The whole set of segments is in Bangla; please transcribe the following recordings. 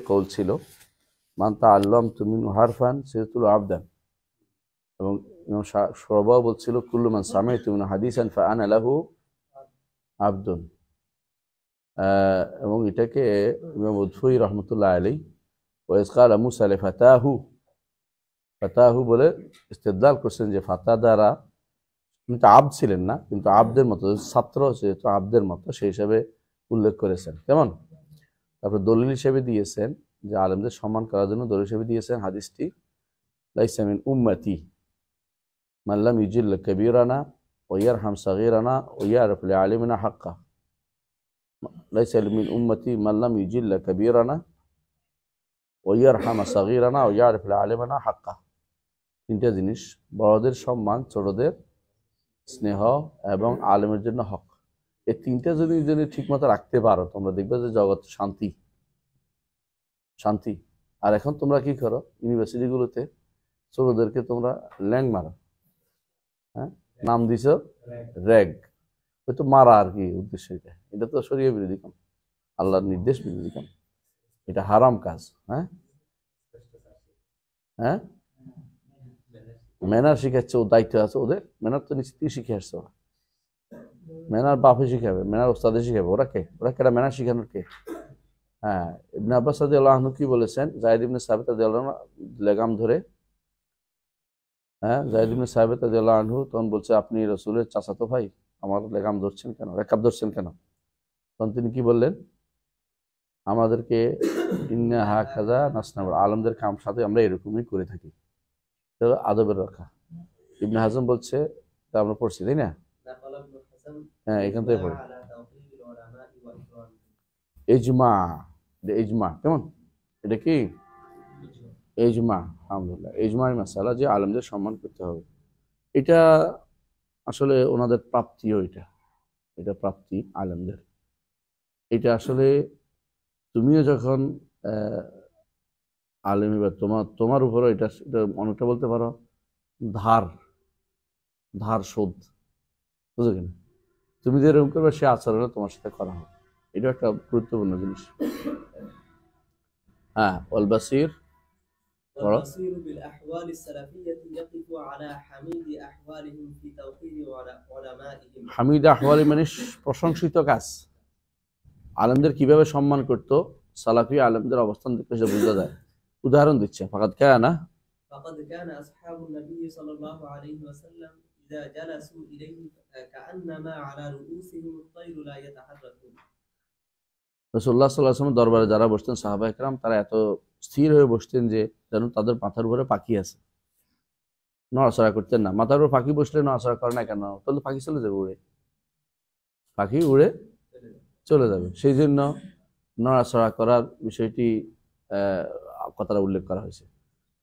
কৌল ছিল, মান তাআল্লামতু মিনহু হারফান সিরতুল আবদান। এবং ইমাম শুআবা বলছিল, কুল্লু মান সামি'তু মিনহু হাদিসান ফাআনা লাহু আবদুন। এবং এটাকে ইমাম উদফুই রহমতুল্লাহ আলাইহি ওয়াইজ ক্বালা মুসা লিফাতাহু, ফাতাহু বলে ইস্তেদলাল করছেন যে ফাতা দ্বারা, কিন্তু আব্দ ছিলেন না, কিন্তু আব্দের মতো, ছাত্র যেহেতু আব্দের মতো, সেই হিসাবে উল্লেখ করেছেন। কেমন? তারপর দলিল হিসেবে দিয়েছেন যে আলেমদের সম্মান করার জন্য দলিল হিসেবে দিয়েছেন হাদিসটি, লাইসা মিন উম্মতি মান লাম ইউজিল কাবীরানা ওয়া ইয়ারহাম সাগীরানা ওয়া ইয়ারিফ লিআলিমিনা হাক্কা। লাইসা মিন উম্মতি মান লাম ইউজিল কাবীরানা ওয়া ইয়ারহাম সাগীরানা ওয়া ইয়ারিফ লিআলিমিনা হাক্কা। তিনটা জিনিস: বড়দের সম্মান, ছোটদের স্নেহ এবং আলেমের জন্য হক। এই তিনটা যদি ঠিকমতো রাখতে পারো, তোমরা দেখবে যে জগৎ শান্তি শান্তি। আর এখন তোমরা কি করো, ইউনিভার্সিটিগুলোতে ছোটদেরকে তোমরা ল্যাং মারো, হ্যাঁ, নাম দিছ র্যাগ, হয়তো মারা আর কি উদ্দেশ্য। এটা তো শরীয়ত বিরোধী কাম, আল্লাহর নির্দেশ বিরোধী কাম, এটা হারাম কাজ। হ্যাঁ হ্যাঁ, ম্যানার শিখাচ্ছে, ও দায়িত্ব আছে ওদের, ম্যানার তো নিশ্চিত শিখে আসছে ওরা। ম্যানার বাপে শিখাবে, ম্যানার ওস্তাদে শিখাবে, ওরা কেটা ম্যানার শিখানোর কে? হ্যাঁ, ইবনে আব্বাস রাদিয়াল্লাহু আনহু কি বলেছেন, যায়েদ ইবনে সাবিত রাদিয়াল্লাহু আনহু লেগাম ধরে, হ্যাঁ, যায়েদ ইবনে সাবিত রাদিয়াল্লাহু আনহু তখন বলছে, আপনি রাসূলের চাচাতো ভাই, আমার লেগাম ধরছেন কেন, রেকাব ধরছেন কেন? তখন তিনি কি বললেন, আমাদেরকে ইন্না হাকাযা নাসনাউ, আলেমদের কাম সাথে আমরা এরকমই করে থাকি, আদবের রক্ষা। ইবনে হাজম বলছে, তা আমরা পড়ছি তাই না? হ্যাঁ, এখান থেকে পড়ি, ইজমা, ইজমা কেমন, এটা কি ইজমা? আলহামদুলিল্লাহ, ইজমাই মাসালা যে আলেমদের সম্মান করতে হবে, এটা আসলে ওনাদের প্রাপ্তিও, এটা প্রাপ্তি আলেমদের। এটা আসলে তুমিও যখন আলেমী বা তোমার উপরও এটা অনেকটা বলতে পারো ধার শোধ, বুঝো কিনা? তুমি যে এরকম করবে, সে আচরণে তোমার সাথে করা হবে, এটা একটা গুরুত্বপূর্ণ জিনিস। হ্যাঁ, والبصير بالأحوال السلفية يقف على حميد أحوالهم في توقير علمائهم। হামিদ আহওয়ালি মানে প্রশংসিত কাজ। আলেমদের কিভাবে সম্মান করত সালাফি আলেমদের অবস্থান দেখে সেটা বোঝা যায়। উদাহরণ দিচ্ছে, ফাকাদ কানা আসহাবু নবী সাল্লাল্লাহু আলাইহি ওয়াসাল্লাম ইযা জালাসু ইলাইহি কাআন্নামা আলা রুউসিহিম আত-তায়রু লা ইয়াতাহাররাকুন। রাসূলুল্লাহ সাল্লাল্লাহু আলাইহি ওয়াসাল্লাম দরবারে যারা বসতেন সাহাবায়ে কেরাম, তারা এত স্থির হয়ে বসতেন যে যেন তাদের মাথার উপরে পাখি আছে, নড়াচড়া করতেন না। মাথার উপর পাখি বসলে নড়াচড়া করে না কেন? তাহলে পাখি চলে যাবে, পাখি উড়ে চলে যাবে। সেই জন্য নড়াচড়া করার বিষয়টি কথাটা উল্লেখ করা হয়েছে।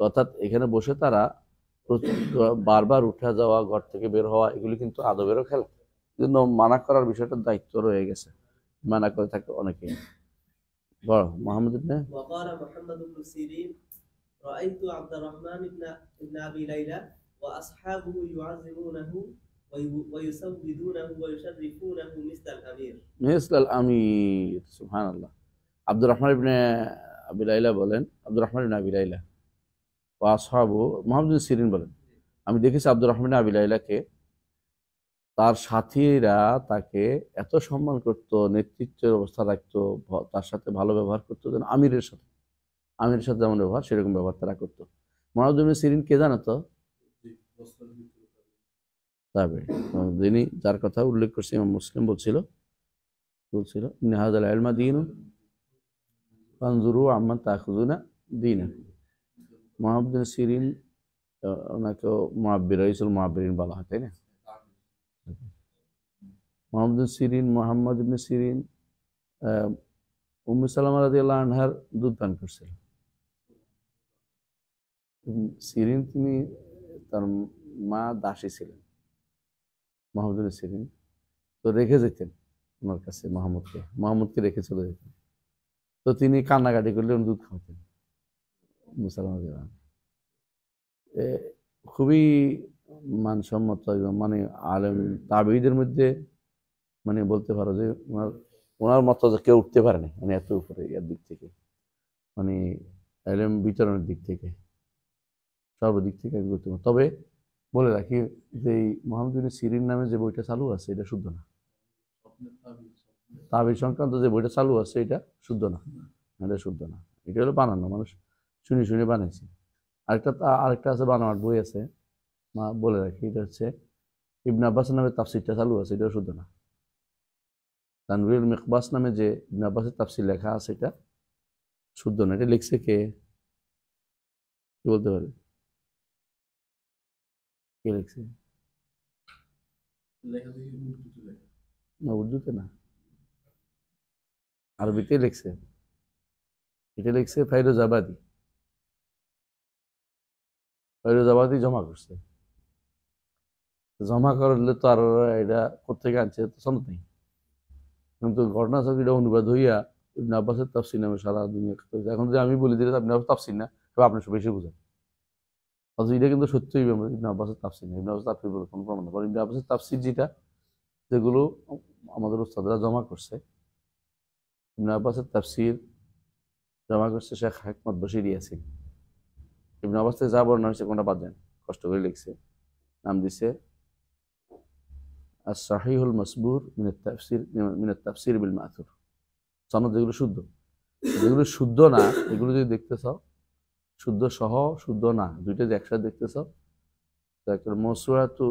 অর্থাৎ এখানে বসে তারা বারবার উঠে যাওয়া, ঘর থেকে বের হওয়া, এগুলি কিন্তু আদবেরও খেলা। জন্য মানা করার বিষয়টার দায়িত্ব রয়ে গেছে, মানা করে থাকে অনেকে। বড় মুহাম্মদ ইবনে وقال محمد بن سيرين رأيت عبد الرحمن بن أبي ليلى وأصحابه يعظمونه ويسودونه ويشرفونه مثل الأمير সুবহানাল্লাহ। আব্দুর রহমান ইবনে আবি লাইলা বলেন, আব্দুর রহমান ইবনে আবি লাইলা ওয়া আসহাবু, মুহাম্মদ বিন সিরিন বলেন, আমি দেখেছি আব্দুর রহমান ইবনে আবি লাইলাকে, তার সাথীরা তাকে এত সম্মান করত, নেতৃত্বের অবস্থা রাখতো, তার সাথে ভালো ব্যবহার করতো, যেন আমিরের সাথে যেমন ব্যবহার, সেরকম ব্যবহার তারা করতো। মুহাম্মদ বিন সিরিন কে জানো তো? যিনি, যার কথা উল্লেখ করছে ইমাম মুসলিম বলছিল ইন্না হাযাল ইলমা দীনুন ফানজুরু আম্মান তাখুযুনা দীনাকুম। মুহাম্মদ বিন সিরিন, ওনাকে মুআব্বির, রাইসুল মুআব্বিরিন বলা হয়, তাই না? মুহাম্মদ ইবনে সিরিন উম্মে সালামা রাদিয়াল্লাহু আনহার দুধ পান করছিল। সিরিন, তিনি, তার মা দাসী ছিলেন মুহাম্মদ ইবনে সিরিন, তো রেখে যেতেন ওনার কাছে, মোহাম্মদকে রেখে চলে যেতেন। তো তিনি কান্নাকাটি করলে উনি দুধ খাওয়াতেন উম্মে সালামা রাদিয়াল্লাহু আনহা। খুবই মানসম্মত, মানে আলেম তাবেঈদের মধ্যে, মানে বলতে পারো যে ওনার মতো কেউ উঠতে পারেনি, মানে এত উপরে এর দিক থেকে। মানে এলএম বিতরণের দিক থেকে সর্বদিক থেকে গুরুত্বপূর্ণ। তবে বলে রাখি যে এই মোহাম্মদ ইবনে সিরিন নামে যে বইটা চালু আছে এটা শুদ্ধ না। তাবিজ সংক্রান্ত যে বইটা চালু আছে এটা শুদ্ধ না, এটা শুদ্ধ না, এটা হলো বানানো, মানুষ শুনে শুনে বানাইছে। আরেকটা আছে বানানোর বই আছে, বলে রাখি এটা হচ্ছে ইবনে আব্বাস নামে তাফসিরটা চালু আছে, এটাও শুদ্ধ না। তানভীরুল মিকবাস নামে যে ইবনে আব্বাসের তাফসির লেখা আছে এটা শুদ্ধ না। এটা লিখছে কে, কি বলতে পারে, কে লিখছে? না, উর্দুতে না, আরবিতে লিখছে। এটা লিখছে ফাইরুজাবাদী। ফাইরুজাবাদী জমা করছে। জমা করলে তো আর এটা কোথেকে আনছে তো সনদ নেই, কিন্তু ঘটনা আছে এটা অনুবাদ হইয়া ইবনে আব্বাসের তাফসির নামে সারা দুনিয়া। এখন যদি আমি বলি যে ইবনে আব্বাস তাফসির না, তবে আপনি বেশি বুঝেন। অথচ এটা কিন্তু সত্যই ইবনে আব্বাসের তাফসির না, ইবনে আব্বাস তাফসির বলে কোনো প্রমাণ না। ইবনে আব্বাসের তাফসির যেগুলো আমাদের উস্তাদরা জমা করছে, ইবনে আব্বাসের তাফসির জমা করছে শেখ হিকমত বশির ইয়াসিন। ইবনে আব্বাস থেকে যা বর্ণনা হয়েছে কোনটা বাদ দেন, কষ্ট করে লিখছে, নাম দিছে as-sahihul masbur min at-tafsir bil ma'thur। সনদ যেগুলো শুদ্ধ, যেগুলো শুদ্ধ না এগুলো যদি দেখতে চাও, শুদ্ধ সহ শুদ্ধ না দুইটা যে একসাথে দেখতে চাও, মওসুআতু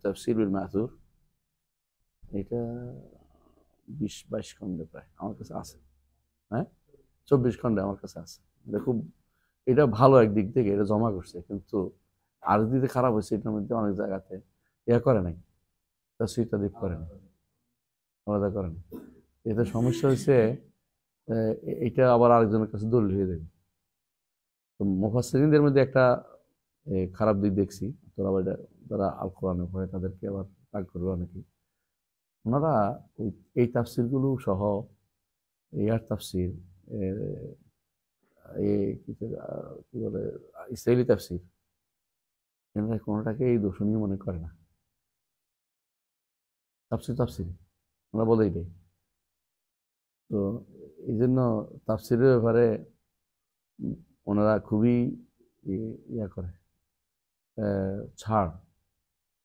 তাফসির বিল মা'থুর, এটা 20-22 খণ্ডে প্রায় আমার কাছে আছে, হ্যাঁ 24 খণ্ডে আমার কাছে আছে। এটা খুব, এটা ভালো একদিক থেকে, এটা জমা করছে, কিন্তু আর দিতে খারাপ হয়েছে, এটার মধ্যে অনেক জায়গাতে ইয়া করে নাই, তাফসীর তাদিব করে নাই, আলাদা করে নাই। এতে সমস্যা হয়েছে, এটা আবার আরেকজনের কাছে দলিল হয়ে যাবে। তো মুফাসসিরিনদের মধ্যে একটা খারাপ দিক দেখছি, তোরা আবার যারা আল কোরআনে পড়ে তাদেরকে আবার রাগ করবে অনেকে, ওনারা এই তাফসিরগুলো সহ ইয়ার তাফসির, কি বলে ইসরায়েলি তাফসির, এনারা কোনোটাকে এই দূষণীয় মনে করে না। তাফসির ওরা বলেই দেয়। তো এই জন্য তাফসিরের ব্যাপারে ওনারা খুবই ইয়া করে, ছাড়,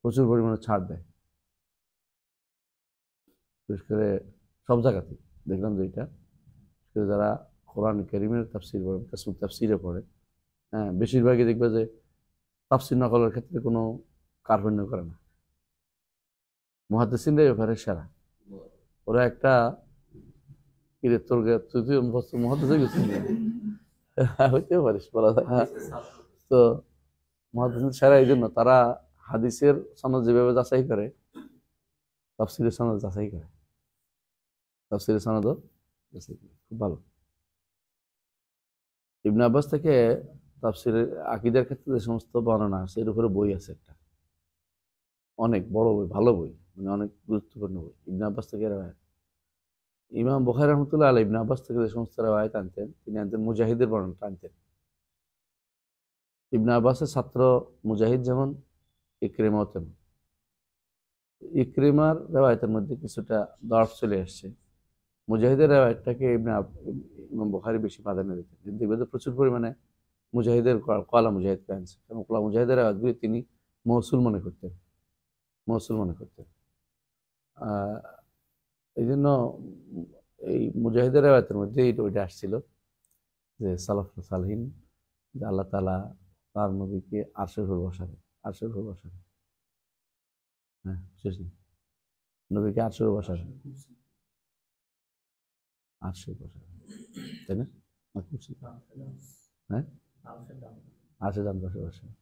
প্রচুর পরিমাণে ছাড় দেয়। বিশেষ করে সব জায়গাতে দেখলাম যে এটা, যারা কোরআন কারীমের তাফসির পড়ে, তাফসিরে পড়ে, হ্যাঁ বেশিরভাগই দেখবে যে তাফসির নকলের ক্ষেত্রে কোনো কার্পণ্য করে না। মুহাদ্দিসিনরা ব্যাপারে সেরা। ওরা একটা তুই মুহাদ্দিস হয়ে গেছিস, হইতেও পারিস বলা যায়। তো মুহাদ্দিসিন সেরা এই জন্য, তারা হাদিসের সনদ যেভাবে যাচাই করে, তাফসিরের সনদ যাচাই করে, তাফসিরের সনদও যাচাই করে, খুব ভালো। ইবনে আব্বাস থেকে তাফসিরের আকীদার ক্ষেত্রে যে সমস্ত বর্ণনা আছে এর উপরে বই আছে একটা, অনেক বড় বই, ভালো বই, মানে অনেক গুরুত্বপূর্ণ বই, ইবনে আব্বাস থেকে রেওয়ায়াত। ইমাম বুখারী রাহমাতুল্লাহ আলাইহি ইবনে আব্বাস থেকে যে সমস্ত রেওয়ায়াত আনতেন, তিনি আনতেন মুজাহিদের বর্ণনাটা আনতেন। ইবনে আব্বাসের ছাত্র মুজাহিদ যেমন, ইকরিমাও তেমন। ইকরিমার রেওয়ায়াতের মধ্যে কিছুটা দরফ চলে আসছে, মুজাহিদের রেওয়ায়াতটাকে ইমাম বুখারী বেশি প্রাধান্য দিতেন। দেখবে যে প্রচুর পরিমাণে মুজাহিদের কলা মুজাহিদকে আনছে, কারণ কলা মুজাহিদের রেওয়ায়াতগুলি তিনি মৌসুল মনে করতেন, মৌসুল মনে করতেন। এই জন্য এই মুজাহিদের রেওয়ায়াতের মধ্যে ওইটা আসছিল যে সালাফ সালহিন, যে আল্লাহ তাআলা তার নবীকে আরশের উপর বসাবে, আরশের উপর বসাবে, হ্যাঁ শেষ নবীকে আরশের উপর বসাবে, আরশের বসাবে, তাই না? হ্যাঁ আরশের ডান পাশে বসাবে।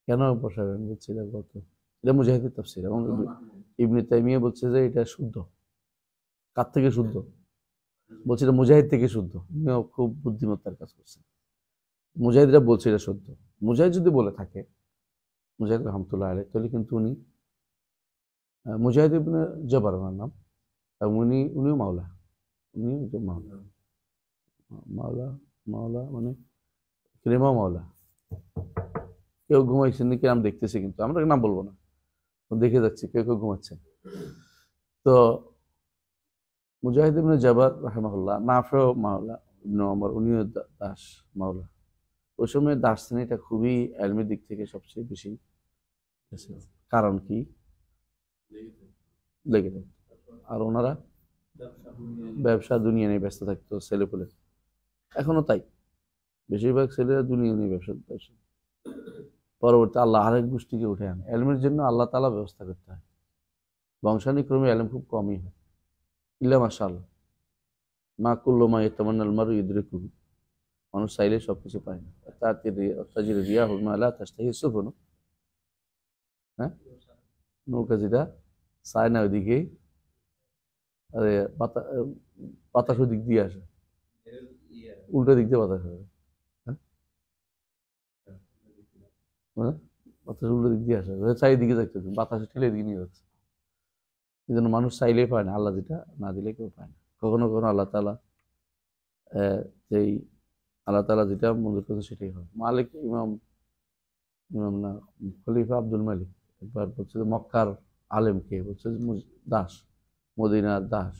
কেন বসাবেন বুঝছিলাম কত, এটা মুজাহিদের তাফসীর। এবং ইবনে তাইমিয়া বলছে যে এটা শুদ্ধ। কার থেকে শুদ্ধ বলছে? এটা মুজাহিদ থেকে শুদ্ধ। উনিও খুব বুদ্ধিমত্তার কাজ করছেন। মুজাহিদরা বলছে এটা শুদ্ধ। মুজাহিদ যদি বলে থাকে, মুজাহিদ রাহমাতুল্লাহ আলাইহি, তাহলে কিন্তু উনি মুজাহিদ ইবনে জবর ওনার নাম, এবং উনিও মাওলা, উনিও মাওলা, মাওলা মাওলা মানে ইকরিমা মাওলা। কেউ ঘুমাইছেন নাকি আমি দেখতেছি, কিন্তু আমরা নাম বলবো না, দেখে যাচ্ছি কেউ কেউ ঘুমাচ্ছেন। তো মুজাহিদ ইবনে জাবার রাহিমাহুল্লাহ, নাফে মাওলা ইবনে ওমর উনিও দাস মাওলা। ওই সময় দাস শ্রেণীটা খুবই এলমের দিক থেকে সবচেয়ে বেশি ছিল। কারণ কি? লেগে থাকতো। আর ওনারা ব্যবসা দুনিয়া নিয়ে ব্যস্ত থাকতো, ছেলেপুলে। এখনো তাই, বেশিরভাগ ছেলেরা দুনিয়া নিয়ে ব্যবসা। পরবর্তী আল্লাহ আরেক গোষ্ঠীকে উঠে আনে। এলমের জন্য আল্লাহ তাআলা ব্যবস্থা করতে হয়। বংশানুক্রমে এলম খুব কমই হয়, ইল্লা মাশাআল্লাহ। মা কুল্লু মা ইয়াতামান্নাল মারউ ইউদরিকুহু। মানুষ চাইলে সবকিছু পায় না। তাজির রিয়াহু মা লা তাশতাহি সুবুন। হ্যাঁ, নৌকা যেটা চায় না ওইদিকে, আরে বাতাস ওই দিক দিয়ে আসে, উল্টো দিক দিয়ে বাতাস আসে। হ্যাঁ, বাতাস উল্টো দিক দিয়ে আসে, চারিদিকে যাচ্ছে, বাতাসে ঠেলে দিকে নিয়ে যাচ্ছে। এই জন্য মানুষ চাইলেই পায় না, আল্লাহ যেটা না দিলে কেউ পায় না। কখনো কখনো আল্লাহ তাআলা যেই আল্লাহ তাআলা যেটা মঞ্জুর করছে সেটাই হয়। মালিক ইমাম ইমাম না খলিফা আব্দুল মালিক একবার বলছে যে মক্কার আলেমকে বলছে যে দাস, মদিনার দাস,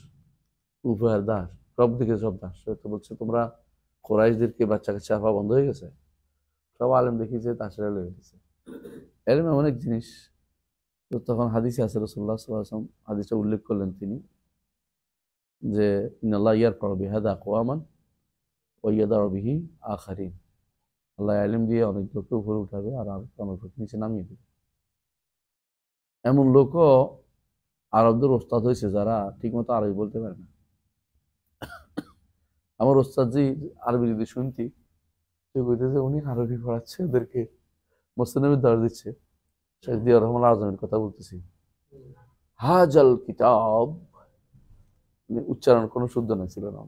কুফার দাস, সব দিকে সব দাস। তো বলছে তোমরা কোরাইশদেরকে বাচ্চা কাচ্চা হওয়া বন্ধ হয়ে গেছে, সব আলেম দেখি যে দাসেরা লেগে গেছে। এরকম অনেক জিনিস। তো তখন হাদিসে আছে, রাসূলুল্লাহ সাল্লাল্লাহু আলাইহি ওয়াসাল্লাম হাদিসটা উল্লেখ করলেন তিনি, যে ইন্নাল্লাহ ইয়ারফাউ বিহাদা আকওয়ামান ওয়া ইয়াদাউ বিহি আখারিন। আল্লাহ ইলম দিয়ে অনেক লোককে উপরে উঠাবে আর অনেক লোক নিচে নামিয়ে দেবে। এমন লোকও আরবদের ওস্তাদ হয়েছে যারা ঠিকমতো আরবি বলতে পারে না। আমার ওস্তাদ জি আরবি যদি শুনতি, সে কইতেছে উনি আরবি পড়াচ্ছে ওদেরকে, মোস্তানবীর দর দিচ্ছে। শেখ জিয়াউর রহমান আজমের কথা বলতেছি। হাজাল কিতাব, উচ্চারণ কোনো শুদ্ধ না ছিল না,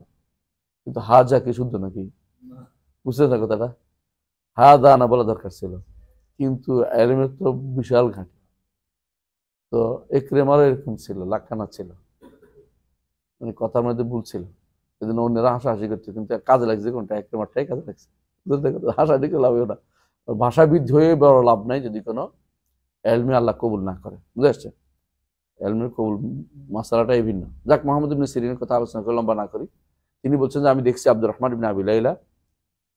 কিন্তু হাজা কি শুদ্ধ নাকি? বুঝতে না কথাটা? হা দা না বলা দরকার ছিল, কিন্তু এলমের তো বিশাল ঘাঁটি। তো একরেমারও এরকম ছিল, লাক্ষানা ছিল, মানে কথার মধ্যে ভুল ছিল, এই জন্য অন্যরা হাসাহাসি করছে, কিন্তু কাজে লাগছে কোনটা? একরেমারটাই কাজে লাগছে। হাসাহাসি করে লাভ না, ভাষাবিদ হয়ে বড় লাভ নাই যদি কোনো এলমে আল্লাহ কবুল না করে। বুঝে আসছে? এলমের কবুল মাসালাটাই ভিন্ন। যাক, মোহাম্মদ ইবনে সিরিনের কথা আলোচনা করে লম্বা না করি। তিনি বলছেন যে আমি দেখছি আব্দুর রহমান ইবনে আবি লাইলা,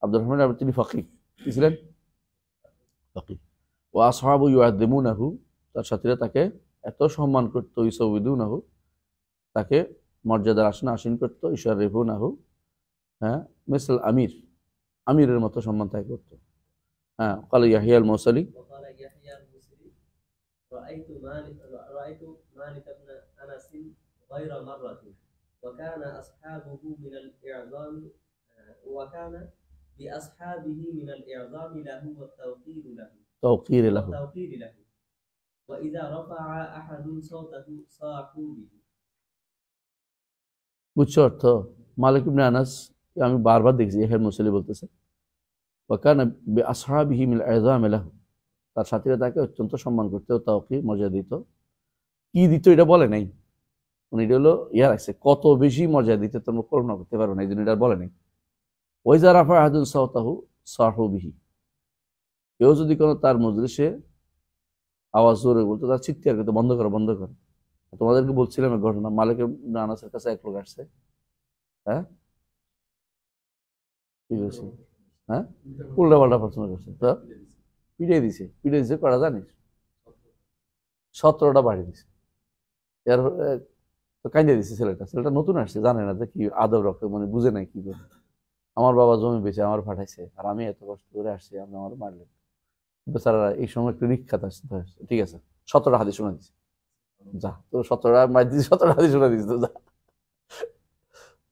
আব্দুর রহমান তিনি ফকিহ, কি ছিলেন? ফকিহ। ও আসহাবু ইউআযিমুনাহু, তার সাথীরা তাকে এত সম্মান করত, ইউসাউবিদুনাহু, তাকে মর্যাদার আসনে আসীন করত, ইউশাররিফুনাহু, হ্যাঁ, মিসল আমির, আমিরের মতো সম্মান তাকে করত। হ্যাঁ, ক্বালা ইয়াহইয়া আল মুসালি, وقال يحيى المصري رأيت مالك بن أنس غير مرة وكان أصحابه من الإعظام وكان بأصحابه من الإعظام له والتوقير له وإذا رفع أحد صوته صاحوا به। বুঝছো অর্থ? মালিক ইবনে আনাস, আমি বারবার দেখছি ইয়াহইয়া মুসালি বলতেছে ওয়াকানা বিআসহাবিহি মিনাল ই'যাম লাহু, তার সাথীরা তাকে অত্যন্ত সম্মান করত, তাওকীর মর্যাদা দিত। কি দিত এটা বলে নাই, মানে এটা হলো ইয়া রাখছে, কত বেশি মর্যাদা দিতে তোমরা কল্পনা করতে পারো না, এই জন্য এটা বলে নাই। ওয়াইজা রাফা আহাদুন সাওতাহু সাহু বিহি, কেউ যদি কোনো তার মজলিসে আওয়াজ জোরে বলতো, তার চিৎকার করতে বন্ধ করো বন্ধ করো। তোমাদেরকে বলছিলাম এক ঘটনা, মালিক ইবনে আনাসের কাছে এক লোক আসছে। হ্যাঁ, কি করছে? হ্যাঁ, উল্টা পাল্টা প্রশ্ন করছে, তো পিটিয়ে দিছে করা জানিস? 17টা বাড়ি দিছে। এর তো কাইন্দে দিছে ছেলেটা নতুন আসছে, জানে না যে কি আদব রক্ত, মানে বুঝে নাই কি করে। আমার বাবা জমি বেচে আমার পাঠাইছে, আর আমি এত কষ্ট করে আসছি, আপনি আমার মারলেন। বেচারা এই সময় একটু রিক্ষাত আসছে, ঠিক আছে 17টা হাদিস শোনা দিছে, যা তো 17টা মার দিছি, 17টা হাদিস শোনা দিছে, তো যা।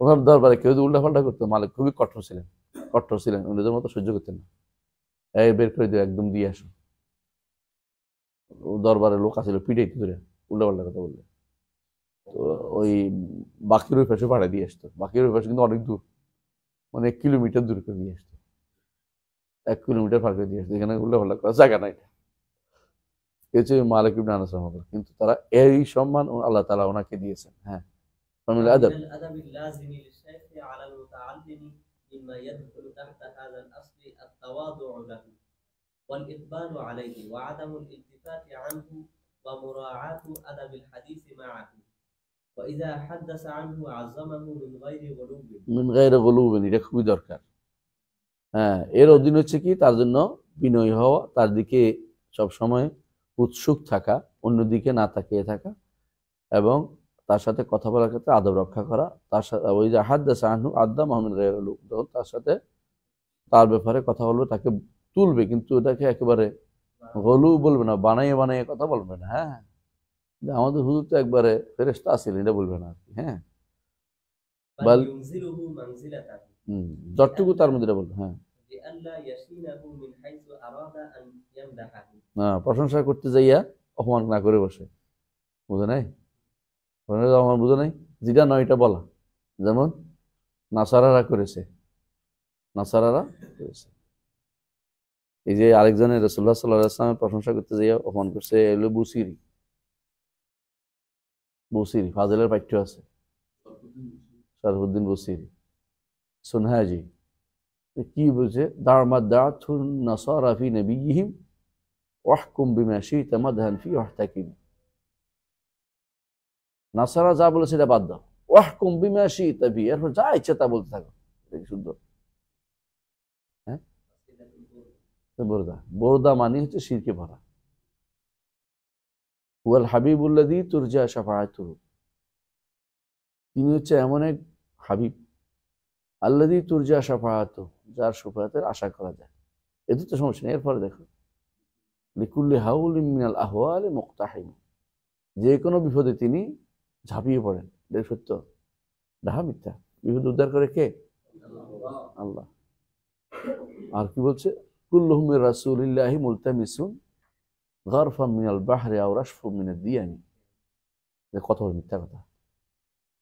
ওনার দরবারে কেউ যদি উল্টা পাল্টা করতো, মালিক খুবই কঠোর ছিলেন, ওদের মতো সহ্য করতেন না। এই বের করে দিও, একদম দিয়ে আসো। দরবারে লোক আসলে পিটাই ধরে উল্টা পাল্টা কথা বললে, তো ওই বাকির ওই পাশে পাড়া দিয়ে আসতো। বাকির ওই পাশে কিন্তু অনেক দূর, মানে 1 কিলোমিটার দূর করে দিয়ে আসতো, 1 কিলোমিটার পার করে দিয়ে আসতো, এখানে উল্টা পাল্টা করার জায়গা নাই। এই হচ্ছে মালিক ইবনে আনাস রাহিমাহুল্লাহ, কিন্তু তারা এই সম্মান আল্লাহ তাআলা ওনাকে দিয়েছেন। হ্যাঁ, من الأدب اللازم للشيخ على المتعلم مما يدخل تحت هذا الأصل التواضع له والإقبال عليه وعدم الالتفات عنه ومراعاة أدب الحديث معه وإذا حدث عنه عظمه من غير غلو মিন গায়রি গুলুবিন, এটা খুবই দরকার। হ্যাঁ, এর অধীন হচ্ছে কি, তার জন্য বিনয়ী হওয়া, তার দিকে সব সময় উৎসুক থাকা, অন্যদিকে না তাকিয়ে থাকা, এবং তার সাথে কথা বলার ক্ষেত্রে আদব রক্ষা করা। তার সাথে ওই যে হাদ্দাসা আনহু আদ্দা মাহমুদ গায়রুল, যখন তার সাথে তার ব্যাপারে কথা বলবে, তাকে তুলবে, কিন্তু এটাকে একেবারে গলু বলবে না, বানাইয়ে বানাইয়ে কথা বলবে না। হ্যাঁ, যে আমাদের হুজুর তো একবারে ফেরেশতা আছিলেন, এটা বলবে না আর কি। হ্যাঁ, بل বাল ينزله منزلته যতটুকু তার মধ্যে এটা বলবে। হ্যাঁ, لئلا يشينه من حيث أراد أن يمدحه প্রশংসা করতে যাইয়া অপমান না করে বসে। বুঝে নাই? আমার বুঝে নাই, যেটা নয় এটা বলা। যেমন নাসারারা করেছে, নাসারারা করেছে। এই যে আরেকজনের রাসূলুল্লাহ সাল্লাল্লাহু আলাইহি ওয়াসাল্লামের প্রশংসা করতে যাইয়া অপমান করছে, এলো বুসিরি। বুসিরি ফাজিলের পাঠ্য আছে, শরফুদ্দিন বুসিরি, সুনহাজি। কি বলছে, দামাদাতুন নাসারা ফি নবিয়িহিম ওয়াহকুম বিমা শি'তা মাদহান ফি ওয়াহতাকিম। নাসারা যা বলে সেটা বাদ দাও, ওয়াহকুম বিমা শি'তা ফি, এরপর যা ইচ্ছা তা বলতে থাকো। এটা কি শুদ্ধ? হ্যাঁ, বোরদা, বোরদা মানে হচ্ছে শিরকে ভরা। ওয়াল হাবিবুল্লাযী তুরজা শাফাআতুহু, তিনি হচ্ছে এমন এক হাবিব, আল্লাযী তুরজা শাফাআতুহু, যার শাফাআতের আশা করা যায়। এতে তো সমস্যা নেই। এরপরে দেখো, লিকুল্লি হাউলিন মিনাল আহওয়ালি মুক্তাহিম, যে কোনো বিপদে তিনি ঝাঁপিয়ে পড়েন। এটা সত্য, ডাহা মিথ্যা? বিপদ উদ্ধার করে কে? আল্লাহ। আর কি বলছে, কুল্লুহুম মির রাসূলিল্লাহি মুলতামিসুন গারফাম মিনাল বাহরি আও রাশফুম মিনাদ দিয়ানি। কত বড় মিথ্যা কথা!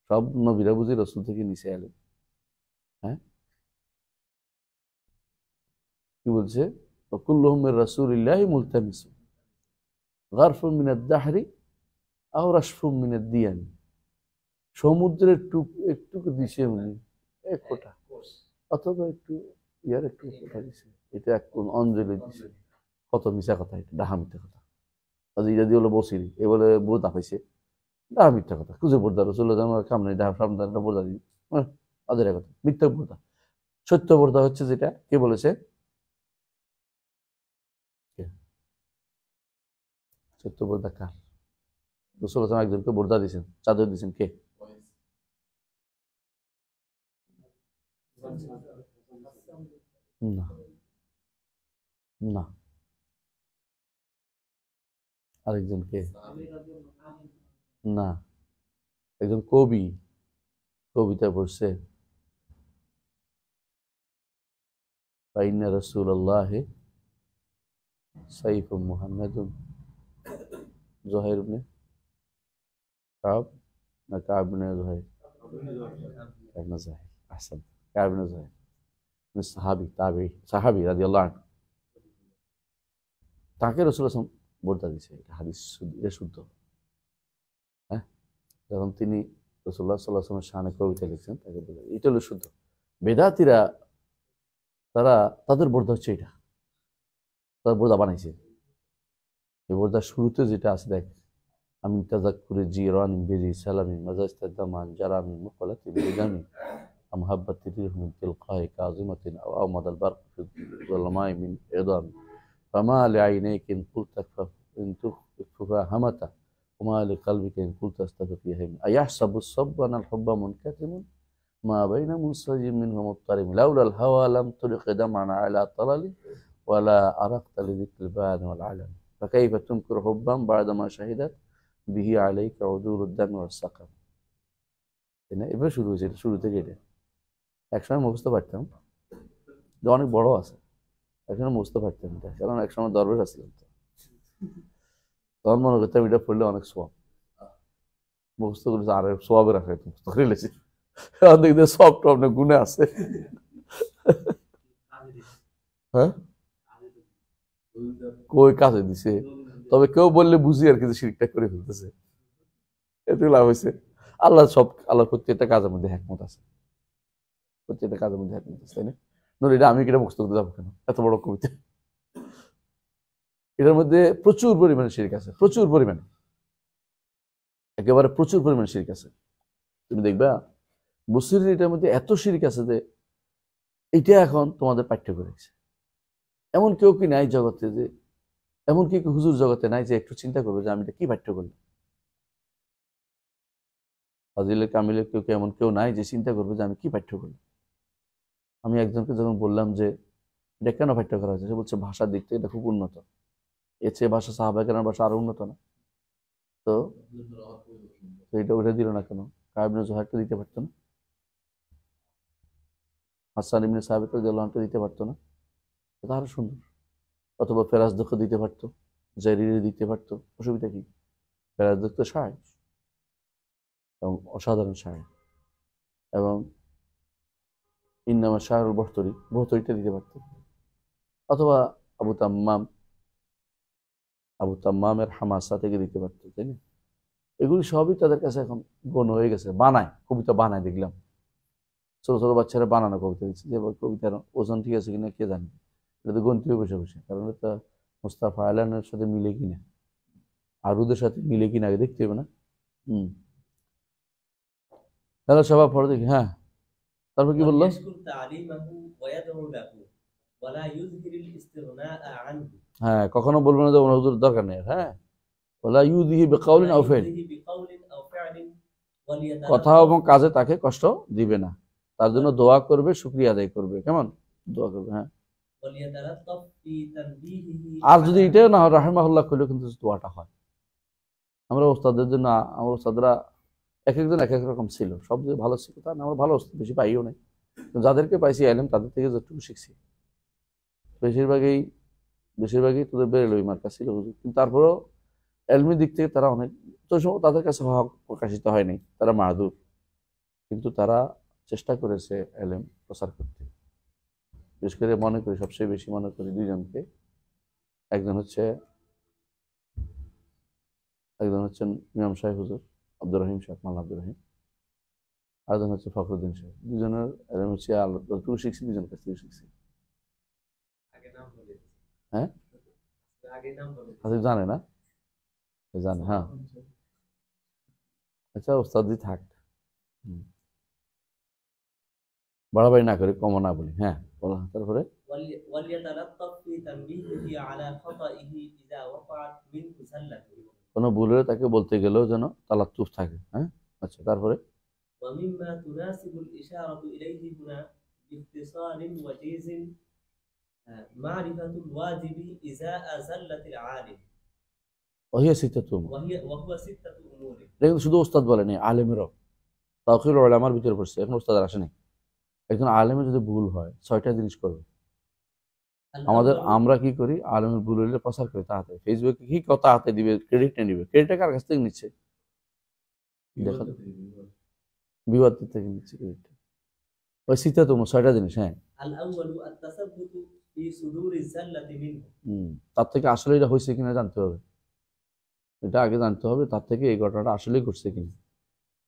সব নবীরা বুঝি রাসূল থেকে নিচে এলেন। হ্যাঁ, কি বলছে, কুল্লুহুম মির রাসূলিল্লাহি মুলতামিসুন গারফাম মিনাদ দাহরি আও রাশফুম মিনাদ দিয়ানি। সমুদ্রের একটু দিছে উনি, এক ফোঁটা, অথবা একটু ইয়ার একটু ফোঁটা দিছে, এটা এক কোন অঞ্জলি দিছে। কত মিথ্যা কথা! এটা ডাহা মিথ্যা কথা। এটা দিয়ে হলো বসিরি, এ বলে বোরদা পাইছে, ডাহা মিথ্যা কথা। খুঁজে বোরদা রসুল্লাহ কাম নেই, ডাহা সামনে বোরদা দিই, আদের কথা, মিথ্যা বোরদা। সত্য বোরদা হচ্ছে যেটা, কে বলেছে? সত্য বোরদা কার? রসুল্লাহ একজনকে বোরদা দিয়েছেন, চাদর দিয়েছেন, কে? না, না, আরেকজন কে? না, একজন কবি, কবিতা পড়ছে, ফাইন্না রাসূলুল্লাহি সাইফুম মুহাম্মাদুন, জুহাইর ইবনে কাব, না কাব ইবনে জুহাইর, কাব ইবনে জুহাইর, আহসান, কাব ইবনে জুহাইর, সাহাবী, তাবেঈ, সাহাবী রাদিয়াল্লাহু আনহু। তাকে রাসূলুল্লাহ বর্দা দিয়েছে, এটা হাদিস, এটা শুদ্ধ। হ্যাঁ, যখন তিনি রাসূলুল্লাহ সাল্লাল্লাহু আলাইহি ওয়াসাল্লামের শানে কবিতা লিখছেন, তাকে বলে, এটা হলো শুদ্ধ। বেদাতীরা তারা, তাদের বোরদা হচ্ছে এটা, তারা বোরদা বানাইছে। এই বোরদার শুরুতে যেটা আছে, দেখ, আমি তাজাক্কুরি জিরানি বিজি সালামি মাজাস্তাদামান জারামি মুকালাতি বিজামি আমহাব্বাতি রিহমিন তিলকাই কাযিমাতিন আও আমাদাল বারক ফি যুলমাই মিন ইদাম ফামা লিআইনাইক ইন কুলতা ইন তুখফা হামাতা ওমা লিকলবিকা ইন কুলতা আস্তাগফিহিম আয়াহসাবু সাববানা আল হুব্বা মুনকাতিমুন মা বাইনা মুনসাজিম মিনহু মুত্তারিম লাউলাল হাওয়া লাম তুরিক দামানা আলা তালালি ওয়ালা আরাকতা লিযিকরিল বায়ান ওয়াল আলাম ফাকাইফা তুনকির হুব্বাম বা'দামা শাহিদাত বিহি আলাইকা উদুরুদ দামি ওয়াস সাকাম। এবার শুরু হয়েছে, শুরু থেকে এটা একসময় মুখস্থ পারতাম, যে অনেক বড় আছে, একসময় মুখস্থ পারতাম এটা, কারণ একসময় দরবেশ আসছিলাম, তো তখন মনে করতাম এটা পড়লে অনেক সোয়াব, মুখস্থ করেছে, আর সোয়াবে রাখা মুখস্থ করে লেছি, দেখতে সব টপ না গুণে আছে। হ্যাঁ, কই কাজে দিছে, তবে কেউ বললে বুঝি আর কিছু শিরকটা করে ফেলতেছে, এতে লাভ হয়েছে। আল্লাহ সব, আল্লাহ প্রত্যেকটা কাজের মধ্যে একমত আছে, প্রত্যেকটা কাজের মধ্যে একমত আছে, তাই না? নইলে এটা আমি কিটা মুখস্থ করতে যাবো কেন, এত বড় কবিতা? এটার মধ্যে প্রচুর পরিমাণে শিরক আছে, প্রচুর পরিমাণে। একেবারে প্রচুর পরিমাণ শিরক আছে। তুমি দেখবা বসিরের এটার মধ্যে এত শিরক আছে যে এটা এখন তোমাদের পাঠ্য করেছে। এমন কেউ কি নাই জগতে, যে এমন কি হুজুর জগতে নাই যে একটু চিন্তা করবে যে আমি এটা কি পাঠ্য করলাম? ফাজিলে কামিলে কেউ কি এমন কেউ নাই যে চিন্তা করবে যে আমি কি পাঠ্য করলাম? আমি একজনকে যখন বললাম যে এটা কেন পাঠ্য করা হয়েছে, সে বলছে ভাষার দিক থেকে এটা খুব উন্নত, এর চেয়ে ভাষা সাহাবায়ে কেরামের ভাষা আরো উন্নত না? তো এটা ওটা দিল না কেন? কায়েব ইবনে জুহাইরটা দিতে পারতো না? হাসান ইবনে সাবিত রাদিয়াল্লাহু আনহু দিতে পারতো না? এটা আরো সুন্দর। অথবা ফেরাজদক্ষ দিতে পারতো, জারিরে দিতে পারতো, অসুবিধা কি? ফেরাজদক্ষ শায়ের এবং অসাধারণ শায়ের, এবং ইন্নামা শাহরুল বহতরিটা দিতে পারতো। অথবা আবু তাম্মামের হামাসা থেকে দিতে পারতো, তাই না? এগুলি সবই তাদের কাছে এখন গণ হয়ে গেছে। বানায়, কবিতা বানায়, দেখলাম ছোট ছোট বাচ্চারা বানানো কবিতা দিচ্ছে, যে কবিতার ওজন ঠিক আছে কিনা কে জানে, এটা তো গন্তিও বসে বসে, কারণ এটা মুস্তাফা আলানের সাথে মিলে কিনা, আরুদের সাথে মিলে কিনা আগে দেখতে হবে না। তাহলে সবাই পড়ে দেখি। হ্যাঁ, তারপর কি বললো? হ্যাঁ, কখনো বলবো না যে ওনার হুজুর দরকার নেই। হ্যাঁ, ওলা ইউযিহি বিকাউলিন আও ফি'ল, কথা এবং কাজে তাকে কষ্ট দিবে না, তার জন্য দোয়া করবে, শুকরিয়া আদায় করবে। কেমন দোয়া করবে? হ্যাঁ, আর যদি এটাও না হয় রাহিমাহুল্লাহ কইলেও কিন্তু দোয়াটা হয়। আমরা ওস্তাদের জন্য, আমার ওস্তাদরা এক একজন এক এক রকম ছিল, সব যে ভালো ছিল তা না, আমরা ভালো বেশি পাইও নাই, যাদেরকে পাইছি আইলাম তাদের থেকে যতটুকু শিখছি, বেশিরভাগই তোদের বেরেলই মার্কা ছিল হুজুর। কিন্তু তারপরেও এলমি দিক থেকে তারা অনেক, তো তাদের কাছে হক প্রকাশিত হয়নি, তারা মাদুর, কিন্তু তারা চেষ্টা করেছে এলম প্রচার করতে। বিশেষ করে মনে করি, সবচেয়ে বেশি মনে করি দুইজনকে। একজন হচ্ছেন ইমাম সাহেব হুজুর আব্দুর রহিম সাহেব, মাল আব্দুর রহিম, আরেকজন হচ্ছে ফখরুদ্দিন সাহেব। দুজনের এলম হচ্ছে যতটুকু শিখছি দুজন কাছ থেকে শিখছি। হ্যাঁ, জানে না? জানে, হ্যাঁ। আচ্ছা, ওস্তাদি থাক, বাড়াবাড়ি না করে, কমও না বলি। হ্যাঁ, বলো। তারপরে কোনো ভুল হলে তাকে বলতে গেলেও যেন তালাত্তুফ থাকে। হ্যাঁ, আচ্ছা, তারপরে এটা শুধু ওস্তাদ বলেনি, আলেমেরও তাওকিল উলামার ভিতরে পড়ছে, এখন ওস্তাদ আসেনি। একজন আলেমের যদি ভুল হয় 6টা জিনিস করবে। আমরা কি করি, আলেমের ভুল হলে প্রচার করি, তাহাতে ফেসবুকে কি কথা হাতে দিবে, ক্রেডিট নিবে, ক্রেডিটটা কার কাছ থেকে নিচ্ছে? দেখা বিবাদ থেকে নিচ্ছে ক্রেডিট। ওই সিতা তো 6টা জিনিস। হ্যাঁ, তার থেকে আসলে এটা হয়েছে কিনা জানতে হবে, এটা আগে জানতে হবে, তার থেকে এই ঘটনাটা আসলেই ঘটছে কিনা।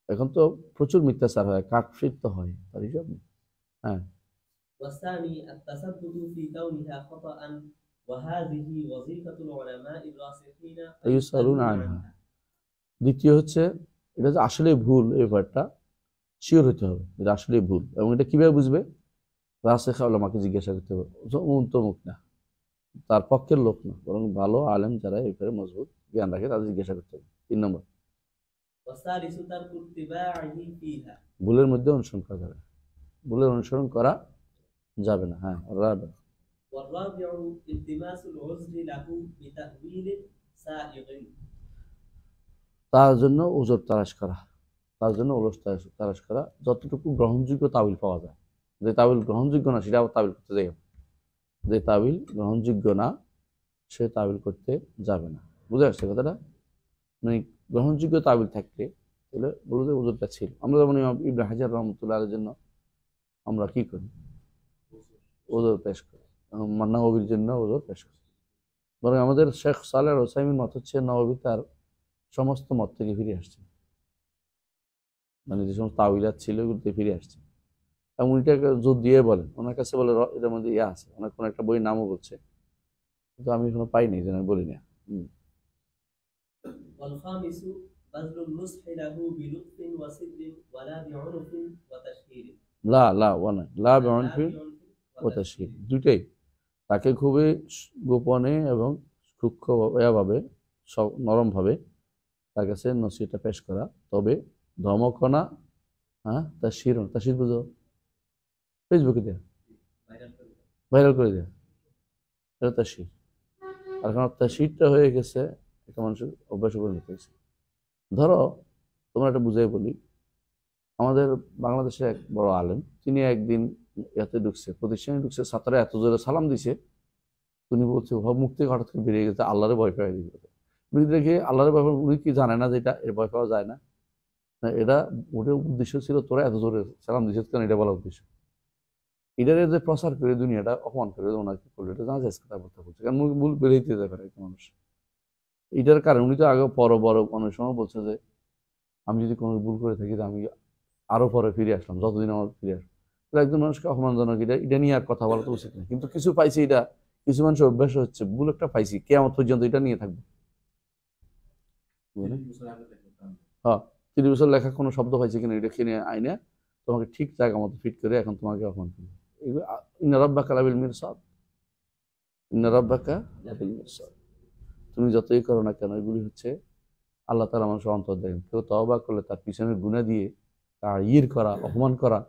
এখন তো প্রচুর মিথ্যাচার হয়, কাটফিট তো হয়, তার হিসাব নেই। হ্যাঁ, দ্বিতীয় হচ্ছে এটা যে আসলে ভুল, এই ব্যাপারটা শিওর হতে হবে, এটা আসলে ভুল। এবং এটা কিভাবে বুঝবে? রাসেখা উলামাকে জিজ্ঞাসা করতে হবে, অমুক না, তার পক্ষের লোক না, বরং ভালো আলেম যারা এই ব্যাপারে মজবুত জ্ঞান রাখে, তাদের জিজ্ঞাসা করতে হবে। 3 নম্বর, ভুলের মধ্যে অনুসরণ করা যাবে, ভুলের অনুসরণ করা যাবে না। হ্যাঁ, তার জন্য ওজর তালাশ করা, যতটুকু গ্রহণযোগ্য তাবিল পাওয়া যায়। যে তাবিল গ্রহণযোগ্য না সেটা তাবিল করতে যাই, যে তাবিল গ্রহণযোগ্য না সে তাবিল করতে যাবে না। বুঝে আসছে কথাটা? মানে গ্রহণযোগ্য তাবিল থাকলে তাহলে বলতে ওজরটা ছিল। আমরা যেমন ইবনে হাজার রহমতুল্লাহ আলাইহির জন্য আমরা কি করি, ওজর পেশ করি, নববীর জন্য ওজর পেশ করি। বরং আমাদের শেখ সালেহ আল উসাইমির মত হচ্ছে নববী তার সমস্ত মত থেকে ফিরে আসছে, মানে যে সমস্ত তাওয়িলাত ছিল ওগুলোতে ফিরে আসছে। এবং উনিটাকে জোর দিয়ে বলেন, ওনার কাছে বলে এটার মধ্যে আছে, ওনার কোনো একটা বই নামও বলছে, কিন্তু আমি এখনো পাইনি, যেন বলি না। بذل النصح له بلطف وسر ولا بعنف وتشهير লা لا বিউনফিন ও بعنف তাশহীর, وتشهير দুইটাই। তাকে খুবই গোপনে এবং সূক্ষ্মভাবে নরমভাবে তার কাছে নসিহতটা পেশ করা, তবে ধমকনা, হ্যাঁ, তাশহীর বুঝো, ফেসবুকে দেয়া, ভাইরাল করে দেয়। ভাইরাল করে দেয়া, এটা তাশহীর। আর এখন তাশহীরটা হয়ে গেছে একটা মানুষের অভ্যাসে পরিণত হয়েছে। ধরো তোমরা একটা বুঝাই বলি, আমাদের বাংলাদেশে এক বড় আলেম, তিনি একদিন এতে ঢুকছে, প্রতিষ্ঠানে ঢুকছে, ছাত্ররা এত জোরে সালাম দিছে, তিনি বলছে মুখ থেকে হঠাৎ করে বেরিয়ে গেছে, আল্লাহরে ভয় পাই দিবে। উনি দেখে আল্লাহরে ভয় পায়, উনি কি জানে না যে এটা এর ভয় পাওয়া যায় না? এটা ওটার উদ্দেশ্য ছিল তোরা এত জোরে সালাম দিছে কেন, এটা বলা উদ্দেশ্য। এটারে যে প্রচার করে দুনিয়াটা অপমান করে ওনাকে করলো, এটা জানা যায় কথা বলছে, কারণ মূল বেরোইতে যেতে পারে একটা মানুষ। এটার কারণ উনি তো আগে বড় অনেক সময় বলছে যে আমি যদি কোনো ভুল করে থাকি, আমি আরো পরে ফিরে আসলাম, যতদিন আমার ফিরে আসলাম। একজন মানুষকে অপমানজনক এটা নিয়ে আর কথা বলা তো উচিত না। কিন্তু কিছু পাইছি, এটা কিছু মানুষের অভ্যাস হচ্ছে, ভুল একটা পাইছি, কেয়ামত পর্যন্ত এটা নিয়ে থাকবে। হ্যাঁ, 30 বছর লেখা কোনো শব্দ পাইছি কিনা এটা কিনে আইনে তোমাকে ঠিক জায়গা মতো ফিট করে এখন তোমাকে অপমান করবে। এগুলো ইন্না রাব্বাকা লাবিল মিরসাদ, ইন্না রাব্বাকা লাবিল মিরসাদ। তুমি যতই করো না কেন, এগুলি হচ্ছে আল্লাহ তাআলা মানুষের অন্তর দেখেন। কেউ তওবা করলে তার পিছনের গুনাহ দিয়ে তার করা, অপমান করা,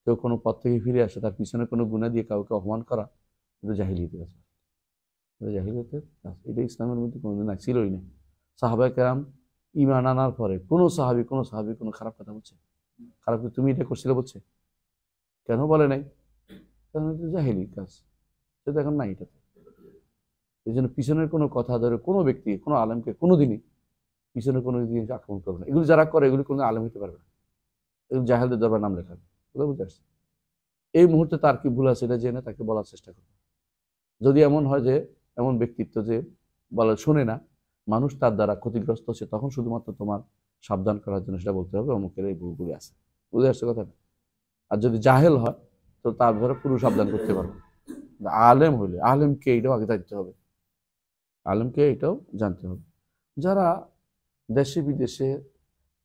কেউ কোনো পথ থেকে ফিরে আসে তার পিছনে কোনো গুনাহ দিয়ে কাউকে অপমান করা, এটা জাহিলিয়াতের কাজ, এটা জাহিলিয়াতের কাজ। এটা ইসলামের মধ্যে কোনোদিন ছিলই না। সাহাবায়ে কেরাম ঈমান আনার পরে কোনো সাহাবী কোনো খারাপ কথা বলছে? খারাপ তুমি এটা করছিলে বলছে? কেন বলে নাই? কারণ এটা জাহিলি কাজ, সেটা এখন নাই এটাতে। এই জন্য পিছনের কোনো কথা ধরে কোনো ব্যক্তি, কোনো আলেমকে কোনোদিনই পিছনে কোনো জিনিস আক্রমণ করবে না। এগুলো যারা করে এগুলি কোনো আলেম হতে পারবে না, এগুলো জাহেলদের দরবার নাম লেখা। বুঝতে পারছি? এই মুহূর্তে তার কি ভুল আছে এটা জেনে তাকে বলার চেষ্টা করবে। যদি এমন হয় যে এমন ব্যক্তিত্ব যে বলা শোনে না, মানুষ তার দ্বারা ক্ষতিগ্রস্ত হচ্ছে, তখন শুধুমাত্র তোমার সাবধান করার জন্য সেটা বলতে হবে, অমুকের এই ভুলগুলি আছে। বুঝে আসছে কথাটা? আর যদি জাহেল হয় তো তার ধরে পুরো সাবধান করতে পারবে। আলেম হইলে আলেমকে এটাও আগে জানতে হবে, আলেমকে এটাও জানতে হবে। যারা দেশে বিদেশে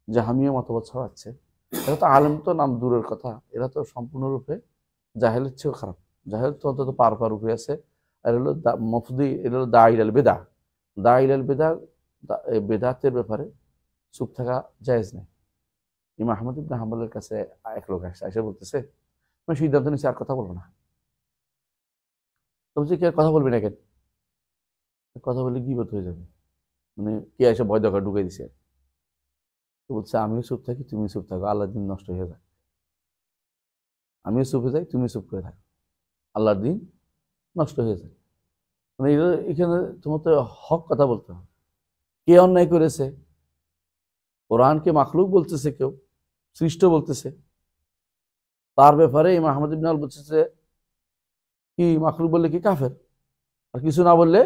জাহামিয়া মতবাদ ছড়াচ্ছে, এরা তো আলেম তো নাম দূরের কথা, এরা তো সম্পূর্ণরূপে জাহেলের চেয়েও খারাপ। জাহেল তো অন্তত পার উপরে আছে। আর হলো মফদি, এটা হলো দাইলাল বেদা। দাইলাল বেদা, বেদাতের ব্যাপারে চুপ থাকা জায়েজ নেই। ইমাম আহমদ ইবনে হাম্বলের কাছে এক লোক এসে বলতেছে, আমি সিদ্ধান্ত নিচ্ছি আর কথা বলবো না। তো বলছি, কে কথা বলবি না কেন? কথা বললে গীবত হয়ে যাবে, মানে কে এসে ভয় দরকার ঢুকাই দিছে। তো বলছে, আমিও চুপ থাকি, তুমি চুপ থাকো, আল্লাহর দিন নষ্ট হয়ে যায়। আমিও চুপে যাই, তুমি চুপ করে থাকো, আল্লাহর দিন নষ্ট হয়ে যায়। মানে এখানে তোমার তো হক কথা বলতে হবে। কে অন্যায় করেছে? কোরআনকে মাখলুক বলতেছে, কেউ সৃষ্ট বলতেছে, তার ব্যাপারে ইমাম আহমদ ইবনে হাম্বল বলতেছে কি মাখলুক বললে কি কাফের, আর কিছু না বললে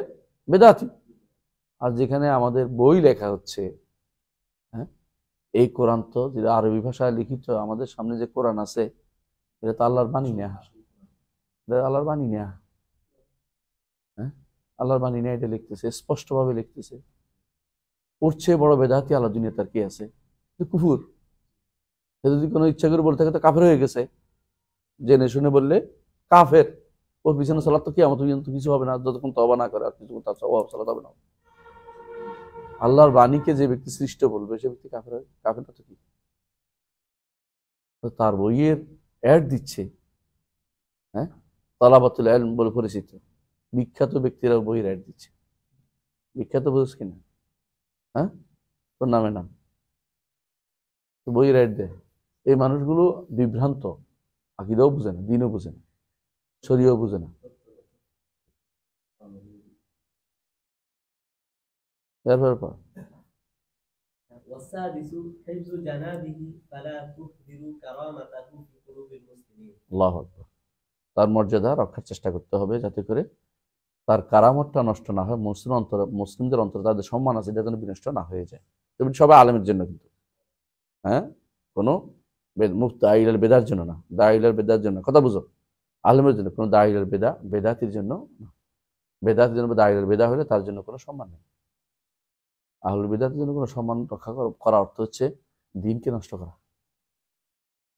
বেদাতি। আর যেখানে আমাদের বই লেখা হচ্ছে, হ্যাঁ, এই কোরআন তো যেটা আরবি ভাষায় লিখিত, আমাদের সামনে যে কোরআন আছে এটা তো আল্লাহর বাণী না, আল্লাহর বাণী না। হ্যাঁ, আল্লাহর বাণী না, এটা লিখতেছে, স্পষ্টভাবে লিখতেছে। ওর চেয়ে বড় বেদাতি আল্লাহ দুনিয়া তার কি আছে? কুফুর। যদি কোনো ইচ্ছা করে বলতে থাকে তো কাফের হয়ে গেছে, জেনে শুনে বললে কাফের। ওর পিছনে সালাত তো কিয়ামত পর্যন্ত কিছু হবে না, যতক্ষণ তওবা না করে আর কিছু তার সালাত হবে না। আল্লাহর বাণীকে যে ব্যক্তি সৃষ্ট বলবে সে ব্যক্তি কাফের হবে। কাফের তো কি, তার বইয়ের অ্যাড দিচ্ছে, হ্যাঁ, তালাবাতুল ইলম বলে পরিচিত বিখ্যাত ব্যক্তিরা বইয়ের অ্যাড দিচ্ছে। বিখ্যাত বুঝছ কিনা? হ্যাঁ, তোর নামে নাম বইয়ের অ্যাড দেয়। এই মানুষগুলো বিভ্রান্ত, আকীদাও বুঝে না, দ্বীনও বুঝে না, শরীয়ও বুঝে না। এরপর والسادس حفظ جنابه فلا تظهر كرامته في قلوب المسلمين আল্লাহু আকবার। তার মর্যাদা রক্ষার চেষ্টা করতে হবে যাতে করে তার কারামতটা নষ্ট না হয়, মুসলিমদের অন্তরে তাদের সম্মান আছে এটা যেন বিনষ্ট না হয়ে যায়। তবে সবাই আলেমের জন্য কিন্তু, হ্যাঁ, কোনো দাইলাল বেদার জন্য না, দাইলাল বেদার জন্য কথা বুঝো, আলেমের জন্য, কোনো দাইলাল বেদাতির জন্য না। বেদাতির জন্য দাইলাল বেদা হলে তার জন্য কোনো সম্মান নেই। আহলুল বিদাতের জন্য কোনো সম্মান রক্ষা করা অর্থ হচ্ছে দিনকে নষ্ট করা।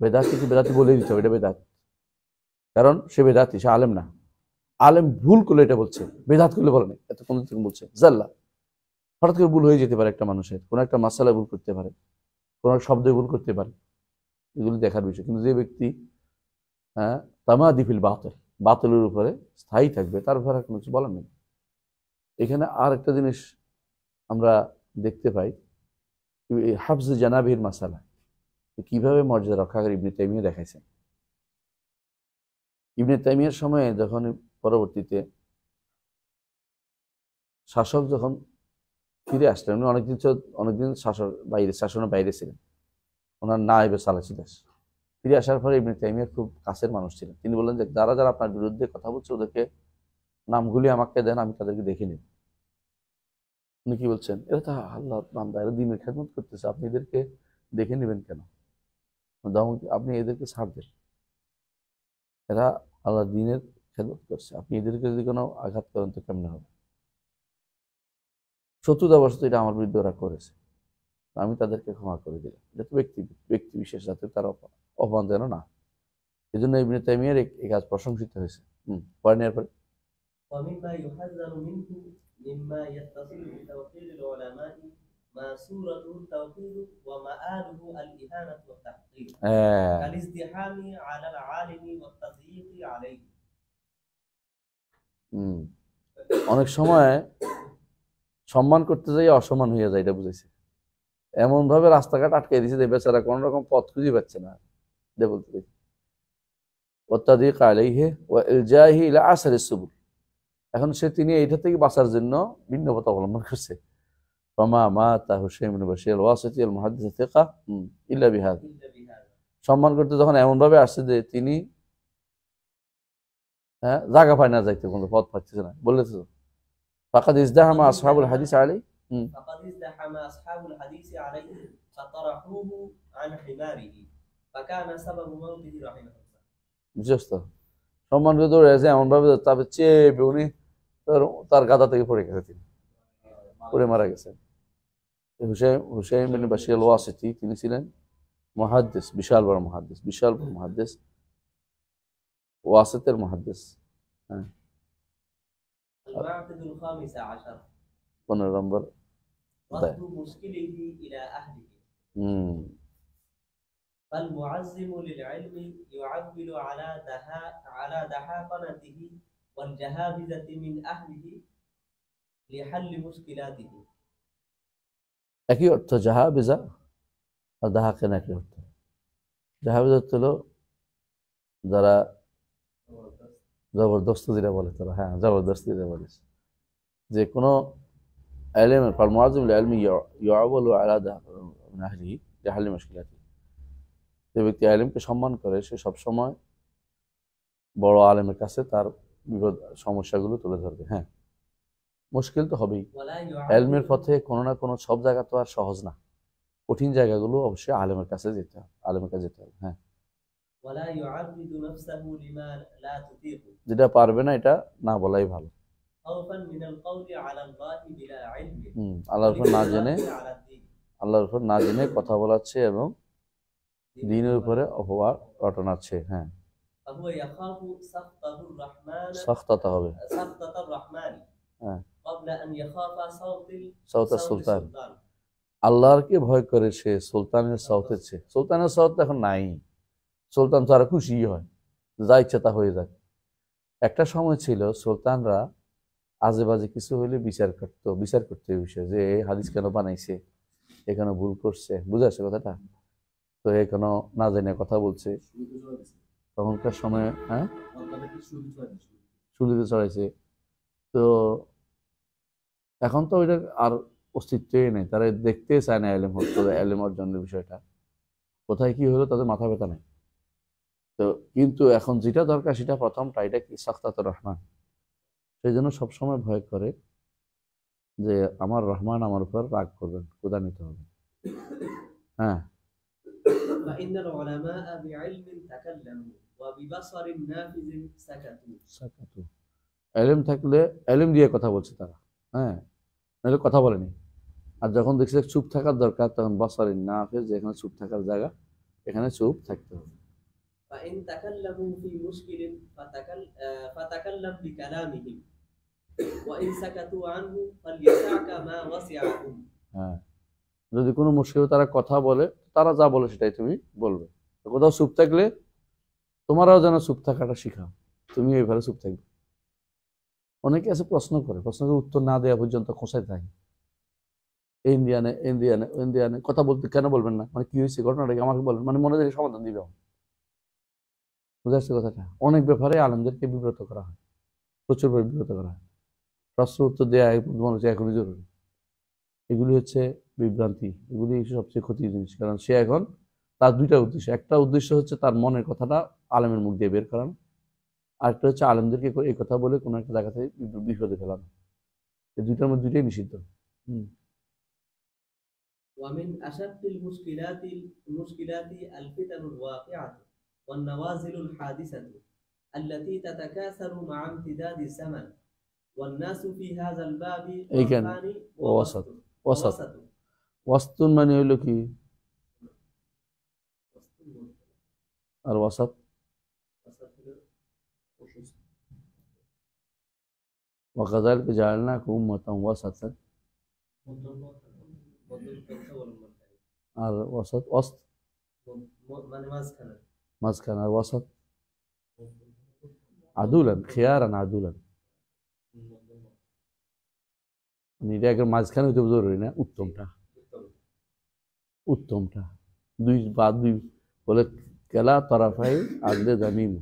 বেদাত কিন্তু বেদাতি বলেই দিতে হবে এটা বেদাত, কারণ সে বেদাতি, সে আলেম না। আলেম ভুল করলে এটা বলছে, বেদাত করলে বলে না, এত কোন বলছে জাল্লা। হঠাৎ করে ভুল হয়ে যেতে পারে একটা মানুষের, কোনো একটা মাসালায় ভুল করতে পারে, কোনো শব্দে ভুল করতে পারে, এগুলো দেখার বিষয়। কিন্তু যে ব্যক্তি তামাদিফিল বাতিল, বাতিলের উপরে স্থায়ী থাকবে, তার উপরে কোনো কিছু বলার নেই। এখানে আর একটা জিনিস আমরা দেখতে পাই, হাফজ জানাবির মাসালা কিভাবে মর্যাদা রক্ষা করে ইবনে তাইমিয়া দেখাইছেন। ইবনে তাইমিয়ার সময়ে যখন পরবর্তীতে শাসক যখন ফিরে আসলেন, উনি অনেকদিন শাসনের বাইরে ছিলেন, ওনার নায়েবে সালাসিদাস। ফিরে আসার পরে ইবনে তাইমিয়ার খুব কাছের মানুষ ছিলেন। তিনি বললেন যে যারা যারা আপনার বিরুদ্ধে কথা বলছে ওদেরকে নামগুলি আমাকে দেন, আমি তাদেরকে দেখে নিব। উনি কি বলছেন, এরা তো আল্লাহর বান্দা, এরা দ্বীনের খেদমত করতেছে, আপনি এদেরকে দেখে নেবেন কেন? আপনি এদেরকে ছাড় দেন, এরা আল্লাহর দ্বীনের খেদমত করছে, আপনি এদেরকে যদি কোনো আঘাত করেন তো কেমন হবে? শত্রুতাবশত এটা আমার বিরুদ্ধে ওরা করেছে, আমি তাদেরকে ক্ষমা করে দিলাম। এটা তো ব্যক্তি বিশেষ, যাতে তার অপমান যেন না। এই জন্য ইবনে তাইমিয়ার এই কাজ প্রশংসিত হয়েছে। পরে নেওয়ার পরে ومما يحذر منه مما يتصل بتوقير العلماء ما صورته التوقير ومآله الإهانة والتحقير كالازدحام على العالم والتضييق عليه। অনেক সময় সম্মান করতে যাই অসম্মান হয়ে যায়, এটা বুঝেছে। এমন ভাবে রাস্তাঘাট আটকে দিয়েছে যে বেচারা কোন রকম পথ খুঁজে পাচ্ছে না, বলতে দেখি والتضييق عليه والجاه الى عسر السبل। এখন তিনি এইটা থেকে বাঁচার জন্য ভিন্ন পথ অবলম্বন করছে। فما مات هشيم بن بشير الواسطي المحدث الثقة إلا بهذا। সম্মান করতে যখন এমন ভাবে আসছে যে তিনি জায়গা পায় না, যাইতে কোনো পথ পাচ্ছে না, বলেছে فقد ازدحم أصحاب الحديث عليه فقد ازدحم أصحاب الحديث عليه فطرحوه عن حماره فكان سبب موته رحمه الله। বুঝছ তো, সম্মান করে ধরে আছে এমন ভাবে তারপর চেপে উনি তার গাদা থেকে পড়ে গেছে, তিনি পড়ে মারা গেছেন। হুসাইন বিন বাশির আল-ওয়াসিতি তিনি ছিলেন মুহাদ্দিস, বিশাল বড় মুহাদ্দিস, ওয়াসিতের মুহাদ্দিস। হ্যাঁ, المعقد الخامس عشر 15 নম্বর رد مشكله إلى أهله فالمعزم للعلم يعول على دحاقنته والجهابذة من أهله لحل مشكلاته। একই অর্থ জাহাবিজা আর দাহাকেনা, একই অর্থ। জাহাবিজা হলো যারা জবরদস্ত যেটা বলে তারা, হ্যাঁ জবরদস্তি যেটা বলে, যে কোনো ইলমের ফল মুআজ্জিম লিল ইলমি ইয়াউলু আলা আহলিহি লিহাল্লি মুশকিলাতি। যে ব্যক্তি ইলমকে সম্মান করে সে সবসময় বড় আলেমের কাছে তার বিপদ সমস্যাগুলো তুলে ধরবে। হ্যাঁ, মুশকিল তো হবেই, ইলমের পথে কোনো না কোনো সব জায়গা তো আর সহজ না, কঠিন জায়গাগুলো অবশ্যই আলেমের কাছে যেতে হবে। হ্যাঁ, যেটা পারবে না এটা না বলাই ভালো। আল্লাহর উপর না জেনে কথা বলাচ্ছে এবং দ্বীনের উপরে অপবাদ রটনাচ্ছে। হ্যাঁ, সাখতাতা হবে, হ্যাঁ, সাউতা সুলতান। আল্লাহরকে ভয় করে সে সুলতানের সাউতের চেয়ে। সুলতানের সাউত এখন নাই, সুলতান তো আর খুশি হয়, যা ইচ্ছা তা হয়ে যায়। একটা সময় ছিল সুলতানরা আজে বাজে কিছু হইলে বিচার করতে এই বিষয়ে, যে এই হাদিস কেন বানাইছে, এখানে ভুল করছে, বুঝে আসে কথাটা, তো এখানে না জানে কথা বলছে। তখনকার সময় হ্যাঁ শুলিতে চড়াইছে, তো এখন তো ওইটার আর অস্তিত্বই নেই, তারা দেখতে চায় না এলেম অর্জনের বিষয়টা, কোথায় কি হলো তাদের মাথা ব্যথা নেই। তো কিন্তু এখন যেটা দরকার সেটা প্রথমটা, এটা কি সাখতাতুর রহমান। সেই জন্য সবসময় ভয় করে যে আমার রহমান আমার উপর রাগ করবেন, কোদা নিতে হবে। হ্যাঁ, এলেম থাকলে এলেম দিয়ে কথা বলছে তারা, হ্যাঁ, নাহলে কথা বলেনি। আর যখন দেখছে চুপ থাকার দরকার তখন বসারিন নাফিজ, যেখানে চুপ থাকার জায়গা এখানে চুপ থাকতে হবে। فإن تكلموا في مشكل فتكلم بكلامهم وإن سكتوا عنه فليسعك ما وسعهم। হ্যাঁ, যদি কোনো মুশকিল তারা কথা বলে, তারা যা বলে সেটাই তুমি বলবে। কোথাও চুপ থাকলে তোমারও যেন চুপ থাকাটা শিখাও, তুমি এইভাবে চুপ থাকবে। অনেকে আছে প্রশ্ন করে, প্রশ্নের উত্তর না দেওয়া পর্যন্ত খোঁচাই থাকে, ইন্ডিয়ানে ইন্ডিয়ানে ইন্ডিয়ানে কথা বলতে কেন বলবেন না, মানে কি হয়েছে ঘটনাটাকে আমাকে বলেন, মানে মনে থেকে সমাধান দিবে। বুঝা যাচ্ছে কথাটা? অনেক ব্যাপারে আলেমদেরকে বিব্রত করা হয়, প্রচুর বিব্রত করা হয়। প্রশ্ন উত্তর দেওয়া মনে হচ্ছে এখনই জরুরি। এগুলি হচ্ছে বিভ্রান্তি, এগুলি সবচেয়ে ক্ষতির জিনিস। কারণ সে এখন তার দুইটা উদ্দেশ্য, একটা উদ্দেশ্য হচ্ছে তার মনের কথাটা আলেমের মুখ দিয়ে বের করানো, আরেকটা হচ্ছে আলেমদেরকে এই কথা বলে কোনো একটা জায়গা থেকে বিপদে ফেলানো। এই দুইটার মধ্যে দুইটাই নিষিদ্ধ। ومن أشد المشكلات الفتن الواقعة والنوازل الحادثة التي تتكاثر مع امتداد الزمن والناس في هذا الباب طرفان ووسط ووسط ওয়াসতুন মানে হইলো কি? আর ওয়াসাত وكذلك جعلناكم أمة وسطا আর ওয়াসাত ওয়াসত মানে মাঝখানে, আর ওয়াসাত আদুলান খিয়ারান আদুলান, এটা একদম মাঝখানে হইতে জরুরি না, উত্তমটা উত্তমটা দুই বা দুই বলে কেলা তরাফাই আগলে জামিম,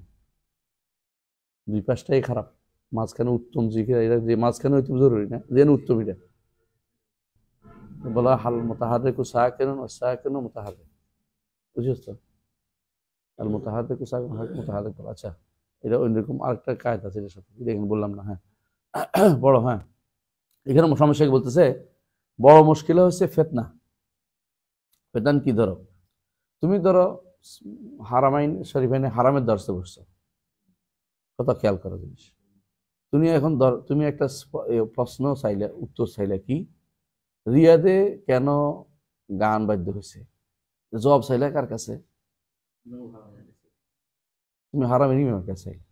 দুই পাশটাই খারাপ, মাঝখানে উত্তম জিকির, এটা যে মাঝখানে হইতে জরুরি না, যেন উত্তম এটা বলা হাল মুতাহাররিকু সাকিনুন ওয়া সাকিনু মুতাহাররিক, বুঝছিস তো? আল মুতাহাররিকু সাকিনুন মুতাহাররিক। আচ্ছা, এটা অন্যরকম আরেকটা কায়দা আছে, এটার সাথে এখানে বললাম না। হ্যাঁ বড়, হ্যাঁ এখানে সমস্যা কি বলতেছে, বড় মুশকিল হচ্ছে ফিতনা। ফিতনা কি? ধরো তুমি ধরো হারামাইন শরীফাইনে হারামের দর্শে বসছো, কথা খেয়াল করো জিনিস। তুমি এখন তুমি একটা প্রশ্ন চাইলে, উত্তর চাইলে কি রিয়াদে কেন গান বাদ্য হয়েছে, জবাব চাইলে কার কাছে? তুমি হারামের ইমামের কাছে চাইলে,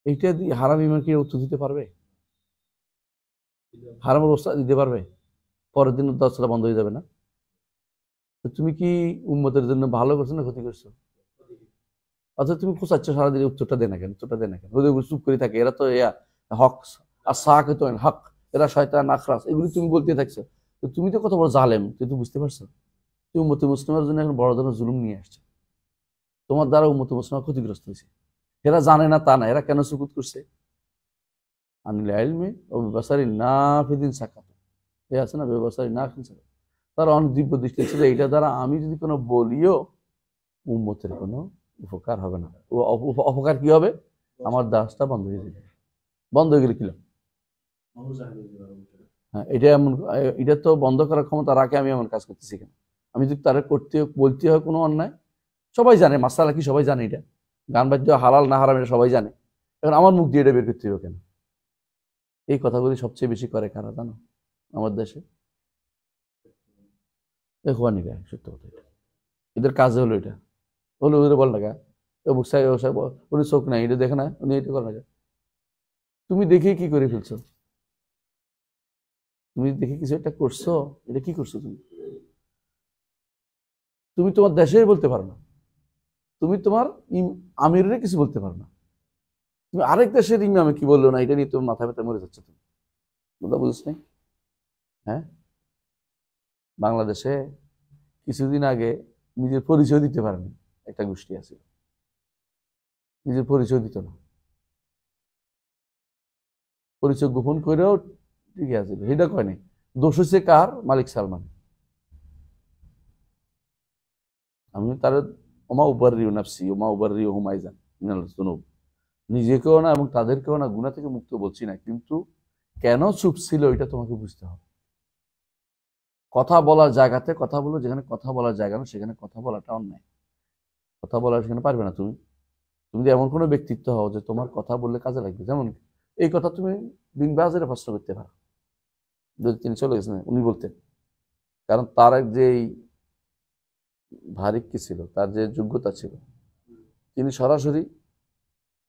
এইটা দিয়ে হারাম ইমাম কি উত্তর দিতে পারবে? হারামের অবস্থা দিতে পারবে? পরের দিন দর্শটা বন্ধ হয়ে যাবে না? তুমি কি উম্মতের জন্য ভালো করছো না ক্ষতি করছো? অর্থাৎ তুমি খোঁচাচ্ছ সারাদিন, উত্তরটা দেয় না কেন, উত্তরটা দেয় না কেন, চুপ করে থাকে, এরা তো হক আর সাকে তো হক, এরা শয়তান আখরাস, এগুলি তুমি বলতে থাকছো। তো তুমি তো কত বড় জালেম, তুই তো বুঝতে পারছো? তুই উম্মতে মুসলিমের জন্য এখন বড় ধরনের জুলুম নিয়ে আসছে, তোমার দ্বারা উম্মতে মুসলিম ক্ষতিগ্রস্ত হয়েছে। এরা জানে না তা না, এরা কেন সুকুত করছে? আনিল ইলমি ও বিবাসারি নাফিদিন সাকাত, এ আছে না বিবাসারি নাফিদিন সাকাত, তার অনেক দিব্য দৃষ্টি ছিল, এইটা দ্বারা আমি যদি কোনো বলিও উম্মতের কোনো উপকার হবে না। অপকার কি হবে? আমার দাসটা বন্ধ হয়ে যাবে। বন্ধ হয়ে গেলে কি? হ্যাঁ, এটা এমন, এটা তো বন্ধ করার ক্ষমতা রাখে। আমি এমন কাজ করতেছি কেন? আমি যদি তারা বলতে হয় কোনো অন্যায়, সবাই জানে মাসালা কি, সবাই জানে এটা গান বাদ্য হালাল না হারাম, এটা সবাই জানে। এখন আমার মুখ দিয়ে এটা বের করতে হবে কেন? এই কথাগুলি সবচেয়ে বেশি করে কারা জানো আমার দেশে? এখওয়ানিরা। সত্য কথা, এটা এদের কাজ হলো, এটা হলো ওদের বল টাকা উনি চোখ নাই, এটা দেখে না, উনি এটা করে না। তুমি দেখে কি করে ফেলছো? তুমি দেখে কিছু একটা করছো, এটা কি করছো তুমি? তুমি তোমার দেশে বলতে পারো না, তুমি তোমার আমিরের কিছু বলতে পারো না, তুমি আরেক দেশের ইমামে কি বললো না, এটা নিয়ে তোমার মাথা ব্যথা মরে যাচ্ছে। তুমি কথা বুঝছ নাই? হ্যাঁ, বাংলাদেশে কিছুদিন আগে নিজের পরিচয় দিতে পারেনি একটা গোষ্ঠী আছে, নিজের পরিচয় দিত না, পরিচয় গোপন করেও ঠিকই আছে, সেটা কয় নাই। দোষ হচ্ছে কার? মালিক সালমান। আমি তার ওমা উবাররিউ নাফসি ওমা উবাররিউ হুমাইজান মিনাল যুনুব, নিজেকেও না এবং তাদেরকেও না গুনাহ থেকে মুক্ত বলছি না, কিন্তু কেন চুপ ছিল এটা তোমাকে বুঝতে হবে। কথা বলার জায়গাতে কথা বলো, যেখানে কথা বলার জায়গা না সেখানে কথা বলাটা অন্যায়। কথা বলার সেখানে পারবে না তুমি। তুমি যদি এমন কোনো ব্যক্তিত্ব হও যে তোমার কথা বললে কাজে লাগবে, যেমন এই কথা তুমি বিন বাজের প্রশ্ন করতে পারো, যদি তিনি চলে গেছেন উনি বলতেন কারণ তার যেই ভারিক কি ছিল, তার যে যোগ্যতা ছিল, তিনি সরাসরি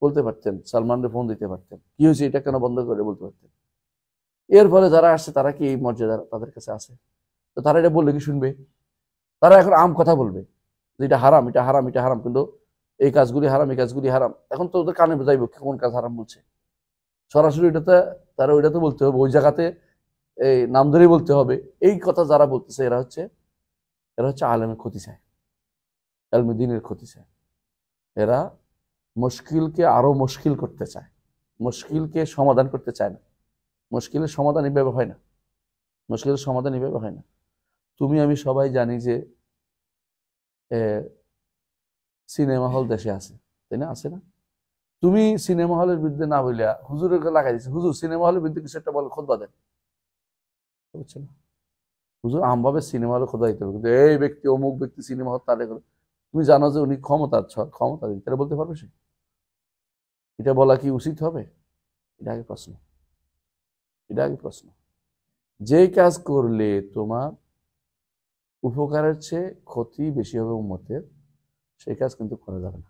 বলতে পারতেন, সালমানকে ফোন দিতে পারতেন, কি হয়েছে এটা কেন বন্ধ করে বলতে পারতেন। এর ফলে যারা আসছে তারা কি এই মর্যাদা তাদের কাছে আছে? তো তারা এটা বললে কি শুনবে? তারা এখন আম কথা বলবে যে এটা হারাম, এটা হারাম, এটা হারাম, কিন্তু এই কাজগুলি হারাম, এই কাজগুলি হারাম। এখন তো ওদের কানে বোঝাইব কোন কাজ হারাম বলছে। সরাসরি ওইটাতে তারা ওইটাতে বলতে হবে, ওই জায়গাতে এই নাম ধরেই বলতে হবে। এই কথা যারা বলতেছে এরা হচ্ছে আলেমের ক্ষতি চায়, আলমে দ্বীনের ক্ষতি চায়। এরা মুশকিলকে আরো মুশকিল করতে চায়, মুশকিলকে সমাধান করতে চায় না। মুশকিলের সমাধান এইভাবে হয় না, মুশকিলের সমাধান এইভাবে হয় না। তুমি আমি সবাই জানি যে সিনেমা হল দেশে আছে, তাই না? আছে না? তুমি সিনেমা হলের বিরুদ্ধে না বলিয়া হুজুরের লাগাই দিচ্ছে, হুজুর সিনেমা হলের বিরুদ্ধে কিছু একটা বলে খুতবা দেন, বুঝছো না? হুজুর আমভাবে সিনেমা হলে খোদা দিতে হবে, কিন্তু এই ব্যক্তি অমুক ব্যক্তি সিনেমা হল তাহলে তুমি জানো যে উনি ক্ষমতা দিন, তাহলে বলতে পারবে সে? এটা বলা কি উচিত হবে? এটা আগে প্রশ্ন, এটা আগে প্রশ্ন। যেই কাজ করলে তোমার উপকারের চেয়ে ক্ষতি বেশি হবে উম্মতের, সেই কাজ কিন্তু করা যাবে না।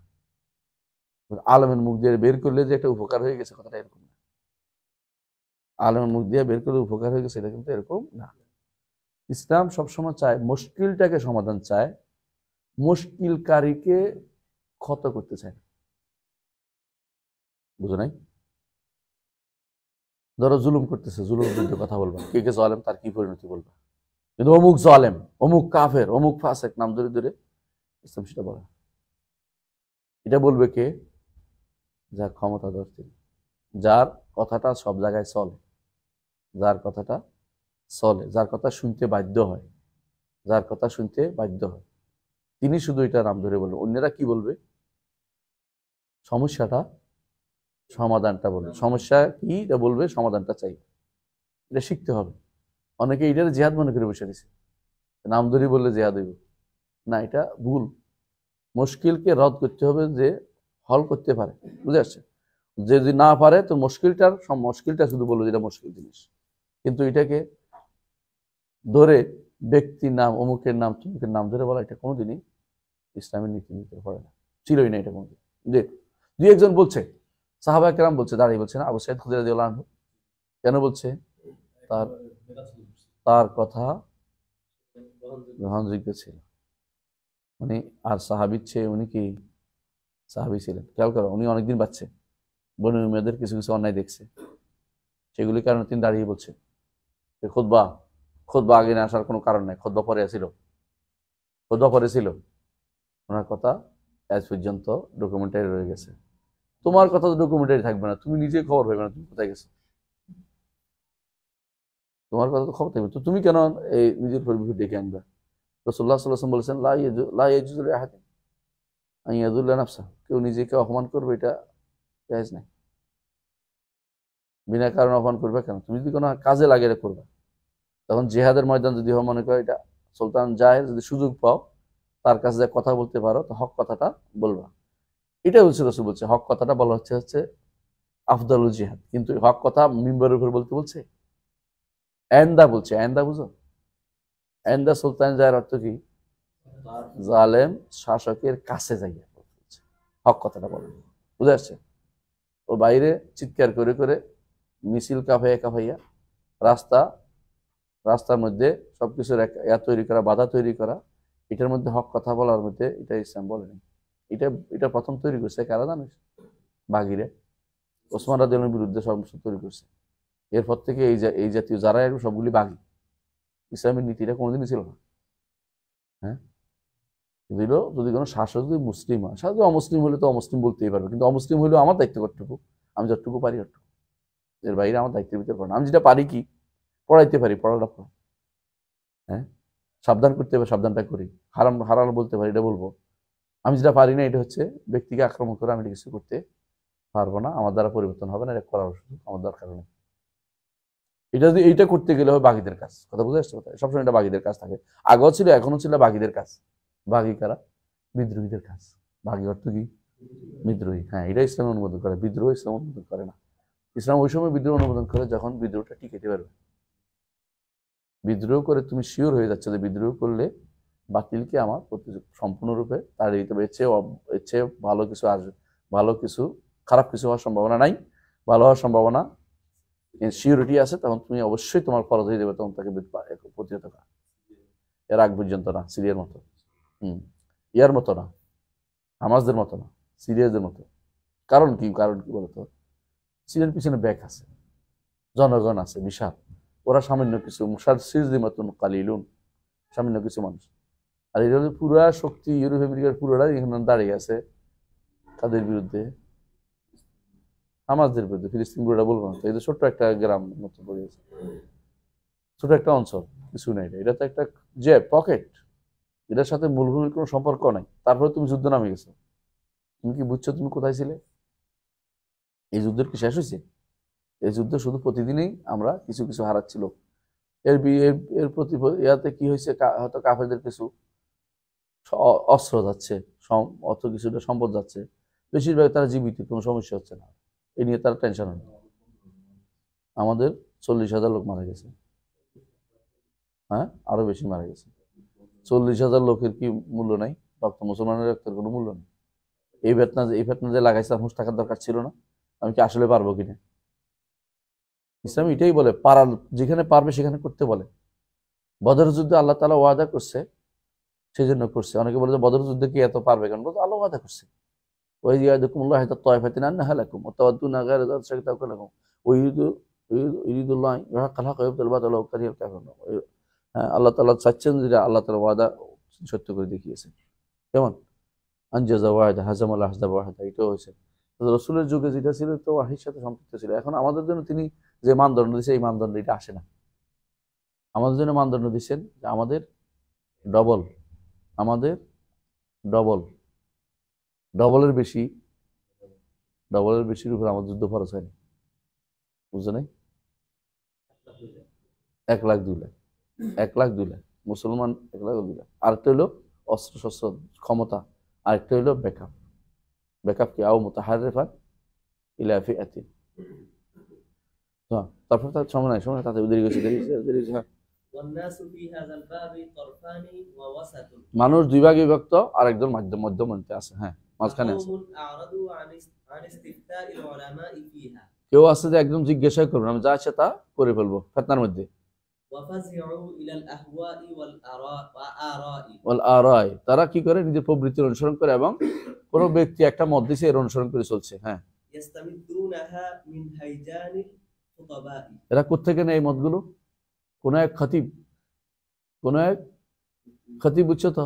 আলেমের মুখ দিয়ে বের করলে যে একটা উপকার হয়ে গেছে, কথাটা এরকম না। আলেমের মুখ দিয়ে বের করলে উপকার হয়ে গেছে, এটা কিন্তু এরকম না। ইসলাম সবসময় চায় মুশকিলটাকে সমাধান চায়, মুশকিলকারীকে ক্ষত করতে চায় না। বুঝো নাই? ধরো জুলুম করতেছে, জুলুমের বিরুদ্ধে কথা বলবা, কে কে জালেম তার কি পরিণতি বলবা, কিন্তু অমুক জালেম, অমুক কাফের, অমুক ফাসেক নাম ধরে ধরে ইসলাম সেটা বলে। এটা বলবে কে? যার ক্ষমতাধর তিনি, যার কথাটা সব জায়গায় চলে, যার কথাটা চলে, যার কথা শুনতে বাধ্য হয়, যার কথা শুনতে বাধ্য হয়, তিনি শুধু এটা নাম ধরে বলবেন। অন্যরা কি বলবে? সমস্যাটা সমাধানটা বলবে, সমস্যা কি এটা বলবে, সমাধানটা চাই। এটা শিখতে হবে। অনেকে এটার জিহাদ মনে করে বসে দিছে, নাম ধরে বললে জিহাদ হইব না, এটা ভুল। মুশকিলকে রদ করতে হবে যে হল করতে পারে, বুঝে আসছে? যে যদি না পারে তো মুশকিলটা শুধু বলবো যেটা মুশকিল জিনিস, কিন্তু এটাকে ধরে ব্যক্তির নাম, অমুকের নাম, তমুকের নাম ধরে বলা, এটা কোনোদিনই ইসলামের নীতি নিতে পারে না, ছিলই না এটা কোনোদিন। যে দুই একজন বলছে, সাহাবা কেরাম বলছে, দাঁড়িয়ে বলছে না, আবু সাঈদ খুদরি রাদিয়াল্লাহু আনহু কেন বলছে? তার তার কথা গ্রহণযোগ্য ছিল। উনি আর সাহাবির চেয়ে উনি কি সাহাবি ছিলেন? খেয়াল করো, উনি অনেকদিন বাঁচছে, বনু উমাইয়াদের কিছু কিছু অন্যায় দেখছে, সেগুলির কারণে তিনি দাঁড়িয়ে বলছে যে খুতবা আগে না আসার কোনো কারণ নাই, খুতবা পরে ছিল। ওনার কথা আজ পর্যন্ত ডকুমেন্টারি রয়ে গেছে। তোমার কথা তো ডকুমেন্টারি থাকবে না, তুমি নিজে খবর পাবে না তুমি কোথায় গেছো, তোমার কথা তো খবর থাকবে। তো তুমি কেন এই নিজের পরিবেশ ডেকে আনবা? রাসূলুল্লাহ সাল্লাল্লাহু আলাইহি ওয়াসাল্লাম বলেছেন, লা ইয়াজুজু লিআহাদিন আন ইয়াদুল্লা নাফসা, কেউ নিজেকে অপমান করবে এটা জায়েজ নাই। বিনা কারণে অপমান করবে কেন? তুমি যদি কোনো কাজে লাগে এটা করবে। তখন জিহাদের ময়দান যদি মনে করো এটা সুলতান জাহের, যদি সুযোগ পাও তার কাছে যে কথা বলতে পারো, তো হক কথাটা বলবা। এটাই বলছে রাসূল, বলছে হক কথাটা বলা হচ্ছে আফদালুল জিহাদ। কিন্তু হক কথা মিম্বরের উপর বলতে বলছে আইন্দা বলছে, আইন্দা বুঝো? আইন্দা সুলতান জাহের অর্থ কি? জালেম শাসকের কাছে যাইয়া বলছে হক কথাটা বলে, বুঝে আসছে? ও বাইরে চিৎকার করে করে মিছিল কাঁপাইয়া রাস্তার মধ্যে সবকিছুর তৈরি করা, বাধা তৈরি করা, এটার মধ্যে হক কথা বলার মধ্যে এটা ইসলাম বলেনি। এটা প্রথম তৈরি করছে কারা জানিস? বাগিরে ওসমান রাদিয়াল্লাহু বিরুদ্ধে সমস্যা তৈরি করছে। এরপর থেকে এই জাতীয় যারা সবগুলি বাগি, ইসলামের নীতিটা কোনোদিনই ছিল না। হ্যাঁ, যদি কোনো শাসক যদি মুসলিম হয়, শাসক অমুসলিম হলে তো অমুসলিম বলতেই পারবে, কিন্তু অমুসলিম হলেও আমার দায়িত্ব কতটুকু? আমি যতটুকু পারি অতটুকু, এর বাইরে আমার দায়িত্বের ভিতরে পড়ে না। আমি যেটা পারি কি পড়াইতে পারি, পড়াটা পড়ো। হ্যাঁ, সাবধান করতে হবে, সাবধানটা করি। হারাম বলতে পারি, এটা বলবো। আমি যেটা পারি না, এটা হচ্ছে ব্যক্তিকে আক্রমণ করে আমি এটা কিছু করতে পারবো না, আমার দ্বারা পরিবর্তন হবে না, এটা করার আমার দরকার নেই। এটা যদি এইটা করতে গেলে হয় বাগীদের কাজ, কথা বুঝে আসছে? কথা সবসময় এটা বাগীদের কাজ থাকে, আগেও ছিল এখনো ছিল বাগীদের কাজ। বাগী কারা? বিদ্রোহীদের কাজ। বাগী অর্থ কি? বিদ্রোহী। হ্যাঁ, এটা ইসলাম অনুমোদন করে, বিদ্রোহ ইসলাম অনুমোদন করে না। ইসলাম ওই সময় বিদ্রোহ অনুমোদন করে যখন বিদ্রোহটা টিকাইতে পারবে, বিদ্রোহ করে তুমি শিওর হয়ে যাচ্ছ যে বিদ্রোহ করলে বাতিলকে আমার সম্পূর্ণরূপে তাড়িয়ে দিতে হবে, এর চেয়ে ভালো কিছু আসবে, ভালো কিছু খারাপ কিছু হওয়ার সম্ভাবনা নাই, ভালো হওয়ার সম্ভাবনা সিওরিটি আছে, তখন তুমি অবশ্যই তোমার ফরজ হয়ে যাবে তখন তাকে প্রতিহত করা। এর আগ পর্যন্ত না, সিরিয়ার মতো ইয়ার মতো না, হামাসদের মতো না, সিরিয়াসদের মতো। কারণ কি বলতো, সিরিয়ার পিছনে ব্যাক আছে, জনগণ আছে বিশাল, ওরা সামান্য কিছু মতন কালিলুন, সামান্য কিছু মানুষ। আর এটা হচ্ছে পুরা শক্তি ইউরোপ আমেরিকার পুরোটা এখানে দাঁড়িয়ে আছে তাদের বিরুদ্ধে, হামাসদের বিরুদ্ধে। ফিলিস্তিন পুরোটা বলবো না, এটা ছোট্ট একটা গ্রাম মতো পড়ে গেছে, ছোট একটা অঞ্চল, কিছু নেই। এটা তো একটা যে পকেট, এটার সাথে মূলভূমির কোনো সম্পর্ক নাই, তারপরে তুমি যুদ্ধ নামে গেছো। তুমি কি বুঝছো তুমি কোথায় ছিলে? এই যুদ্ধের কি শেষ হয়েছে? এই যুদ্ধ শুধু প্রতিদিনই আমরা কিছু কিছু হারাচ্ছিল। এর প্রতি ইয়াতে কি হয়েছে, হয়তো কাফেরদের কিছু অস্ত্র যাচ্ছে, অত কিছুটা সম্পদ যাচ্ছে, বেশিরভাগ তারা জীবিত, কোনো সমস্যা হচ্ছে না, এ নিয়ে তারা টেনশন হয়। আমাদের 40,000 লোক মারা গেছে, হ্যাঁ আরো বেশি মারা গেছে। 40,000 লোকের কি মূল্য নাই? রক্ত, মুসলমানের রক্তের কোনো মূল্য নেই। এই ফেতনা যে লাগাইছিলাম, হুঁশ থাকার দরকার ছিল না? আমি কি আসলে পারবো কিনা? ইসলাম এটাই বলে, পারার যেখানে পারবে সেখানে করতে বলে। বদর যুদ্ধে আল্লাহ তাআলা ওয়াদা করছে, সেই জন্য করছে। অনেকে বলে যে বদর যুদ্ধে কি এত পারবে কেন? বলতে আল্লাহ ওয়াদা করছে, ওই ইয়াদুকুমুল্লাহ তায়ফাতিন আন্নাহা লাকুম ওয়া তাওয়াদ্দুনা গায়রা যালিকা শাইতাকুম লাকুম ওয়া ইরিদুল্লাহ ইয়াহকাল হাক্কা ওয়া ইবতিল বাতিলা ওয়া কারিহাল কাফিরুন। আল্লাহ তাআলা চাচ্ছেন যেটা আল্লাহ তাআলা ওয়াদা সত্য করে দেখিয়েছে। কেমন আনজাজা ওয়াহিদা হাজামাল আহজাব ওয়াহিদা, এটাও হয়েছে। রাসূলের যুগে যেটা ছিল তো ওয়াহির সাথে সম্পৃক্ত ছিল। এখন আমাদের জন্য তিনি যে মানদণ্ড দিয়েছে, এই মানদণ্ড এটা আসে না। আমাদের জন্য মানদণ্ড দিচ্ছেন যে আমাদের ডবলের বেশির উপর আমাদের যুদ্ধ খরচ হয়নি, বুঝছো নাই? 1 লাখ 2 লাখ, 1 লাখ 2 লাখ মুসলমান, 1 লাখ 2 লাখ। আরেকটা হলো অস্ত্র শস্ত্র ক্ষমতা, আরেকটা হলো ব্যাকআপ কি আও মুতাহারিফান ইলা ফিআতিন। তারপর তার সময় তাতে দেরি গেছে। মানুষ দুই ভাগে বিভক্ত, আর একজন মধ্যমন্তে আছে, হ্যাঁ মাঝখানে আছে। কেউ আছে যে একদম জিজ্ঞাসা করবেন, আমি যা আছে তা করে ফেলবো ফিতনার মধ্যে। তারা কি করে? নিজের প্রবৃত্তির অনুসরণ করে, এবং কোন ব্যক্তি একটা মত দিছে এর অনুসরণ করে চলছে। হ্যাঁ, এরা কোত্থেকে নেয় এই মতগুলো? কোন এক খতিব বুঝছো তো,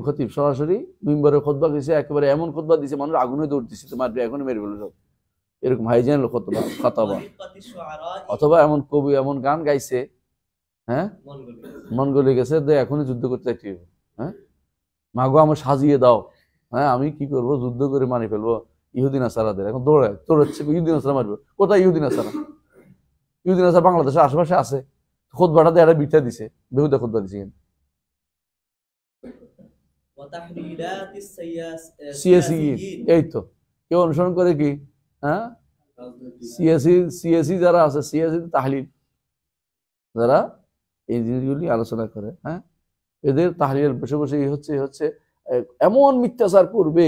খতিব সরাসরি মিম্বরে খুতবা দিয়েছে, একেবারে এমন খুতবা দিয়েছে মানুষ আগুনে দৌড় দিচ্ছে, তোমার এখনই মেরে ফেলো সব, এরকম হাইজান খতবা। অথবা এমন কবি এমন গান গাইছে, হ্যাঁ মন গলে গেছে যে এখনই যুদ্ধ করতে চাইতে হবে। হ্যাঁ, মাগো আমার সাজিয়ে দাও, হ্যাঁ আমি কি করবো, যুদ্ধ করে মারি ফেলবো ইহুদিন আসারাদের। এখন দৌড়াচ্ছে ইহুদিন আসারা মারবে। কোথায় ইহুদিন আসারা? ইহুদিন আসারা বাংলাদেশের আশেপাশে আছে। খুতবাটাতে একটা বিটা দিছে, বেহুদা খুতবা দিছে। এই তো কেউ অনুসরণ করে কি, হ্যাঁ সিএসি যারা আছে, সিএসি তাহলিল যারা এই জিনিসগুলি আলোচনা করে, হ্যাঁ এদের তাহলিল বসে বসে হচ্ছে এমন মিথ্যাচার করবে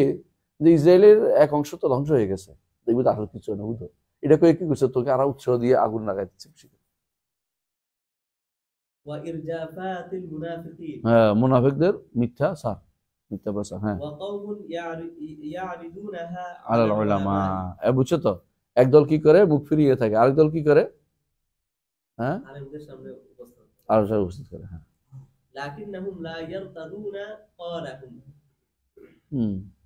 যে ইসরায়েলের এক অংশ তো ধ্বংস হয়ে গেছে, দেখবি তো আসলে কিছু না, বুঝতো এটা করে কি করছে, তোকে আরো উৎসাহ দিয়ে আগুন লাগাই দিচ্ছে। হ্যাঁ, মুনাফিকদের মিথ্যা প্রচার। হ্যাঁ, আলাল উলামা, বুঝছো তো, একদল কি করে মুখ ফিরিয়ে থাকে, আরেক দল কি করে, হ্যাঁ আলোচনা উপস্থিত করে। হ্যাঁ,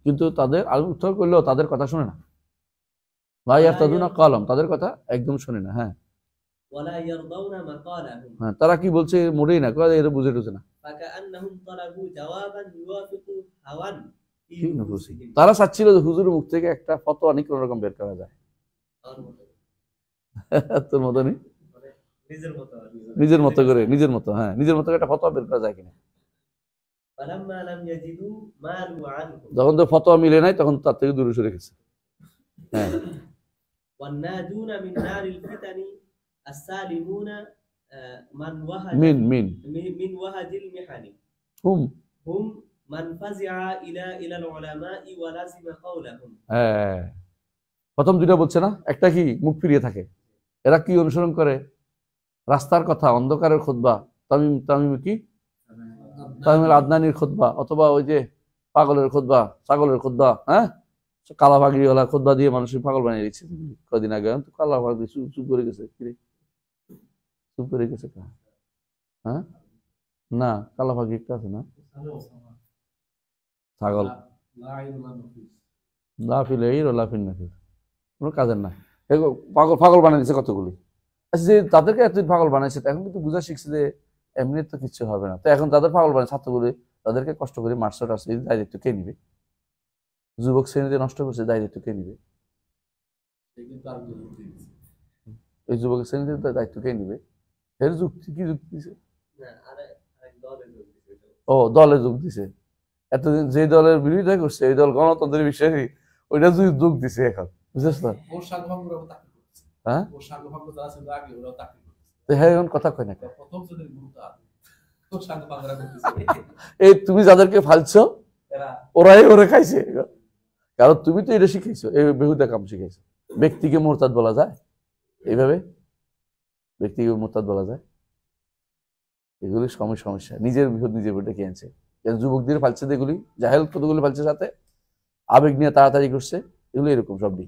কিন্তু তাদের উত্তর করলেও তাদের কথা শুনে না। লা ইয়ারতাদুনা কালাম, তাদের কথা একদম শুনে না। হ্যাঁ, হ্যাঁ তারা কি বলছে মোটেই না, এটা বুঝে টুঝে না। তারা চাচ্ছিল যে হুজুরের মুখ থেকে একটা ফতোয়া কোন রকম বের করা যায়। তোর মতনই নিজের মতো করে একটা ফতোয়া বের করা যায় কিনা। যখন তো ফতোয়া মিলে নাই, তখন তার থেকে দূরে সরে গেছে। হ্যাঁ, من وهج মিন من وهج المحن হুম هم من فزع إلى العلماء ولزم قولهم. হ্যাঁ, প্রথম দুইটা বলছে না, একটা কি মুখ ফিরিয়ে থাকে, এরা কি অনুসরণ করে? রাস্তার কথা, অন্ধকারের খুতবা, তামিম কি তামিম আদনানির খুতবা, অথবা ওই যে পাগলের খুতবা, ছাগলের খুতবা, হ্যাঁ, কালা পাগড়িওয়ালা খুতবা দিয়ে মানুষের পাগল বানিয়ে দিচ্ছে কদিন আগে। তো কালা পাগড়ি চুপ করে গেছে, চুপ করে গেছে, হ্যাঁ না, কালা পাগড়ি একটা আছে না, ছাগল, লাফিল এই লাফিল নাফিল, কোনো কাজের না, পাগল পাগল বানিয়ে দিচ্ছে কতগুলি। আচ্ছা, যে তাদেরকে এতদিন পাগল বানাইছে, এখন কিন্তু বুঝা শিখছে যে এমনি তো কিছু হবে না, তো এখন তাদের পাগল বানায় ছাত্রগুলি, তাদেরকে কষ্ট করে মার্কস টার্কস দায়িত্ব কে নিবে? যুবক শ্রেণীতে নষ্ট করছে, দায়িত্ব কে নিবে? এই যুবক শ্রেণীতে দায়িত্ব কে নিবে? এর যুক্তি কি যুক্তি দিছে? ও দলে যোগ দিছে, এতদিন যে দলের বিরোধিতা করছে এই দল গণতন্ত্রের বিষয়ে ওইটা যোগ দিছে এখন, বুঝছিস না? হ্যাঁ, হ্যাঁ, এখন কথা কয় না, এই তুমি যাদেরকে ফালছো ওরাই ওরা খাইছে, কারণ তুমি তো এটা শিখাইছো, এই বেহুদা কাম শিখাইছো। ব্যক্তিকে মোরতাদ বলা যায় এইভাবে? ব্যক্তিকে মোরতাদ বলা যায়? এগুলি সমস্যা, নিজের বিরুদ্ধে নিজের বিরুদ্ধে কে আনছে, যুবকদের ফালছে, এগুলি জাহেল কতগুলি ফালছে, সাথে আবেগ নিয়ে তাড়াতাড়ি করছে, এগুলো এরকম সবই।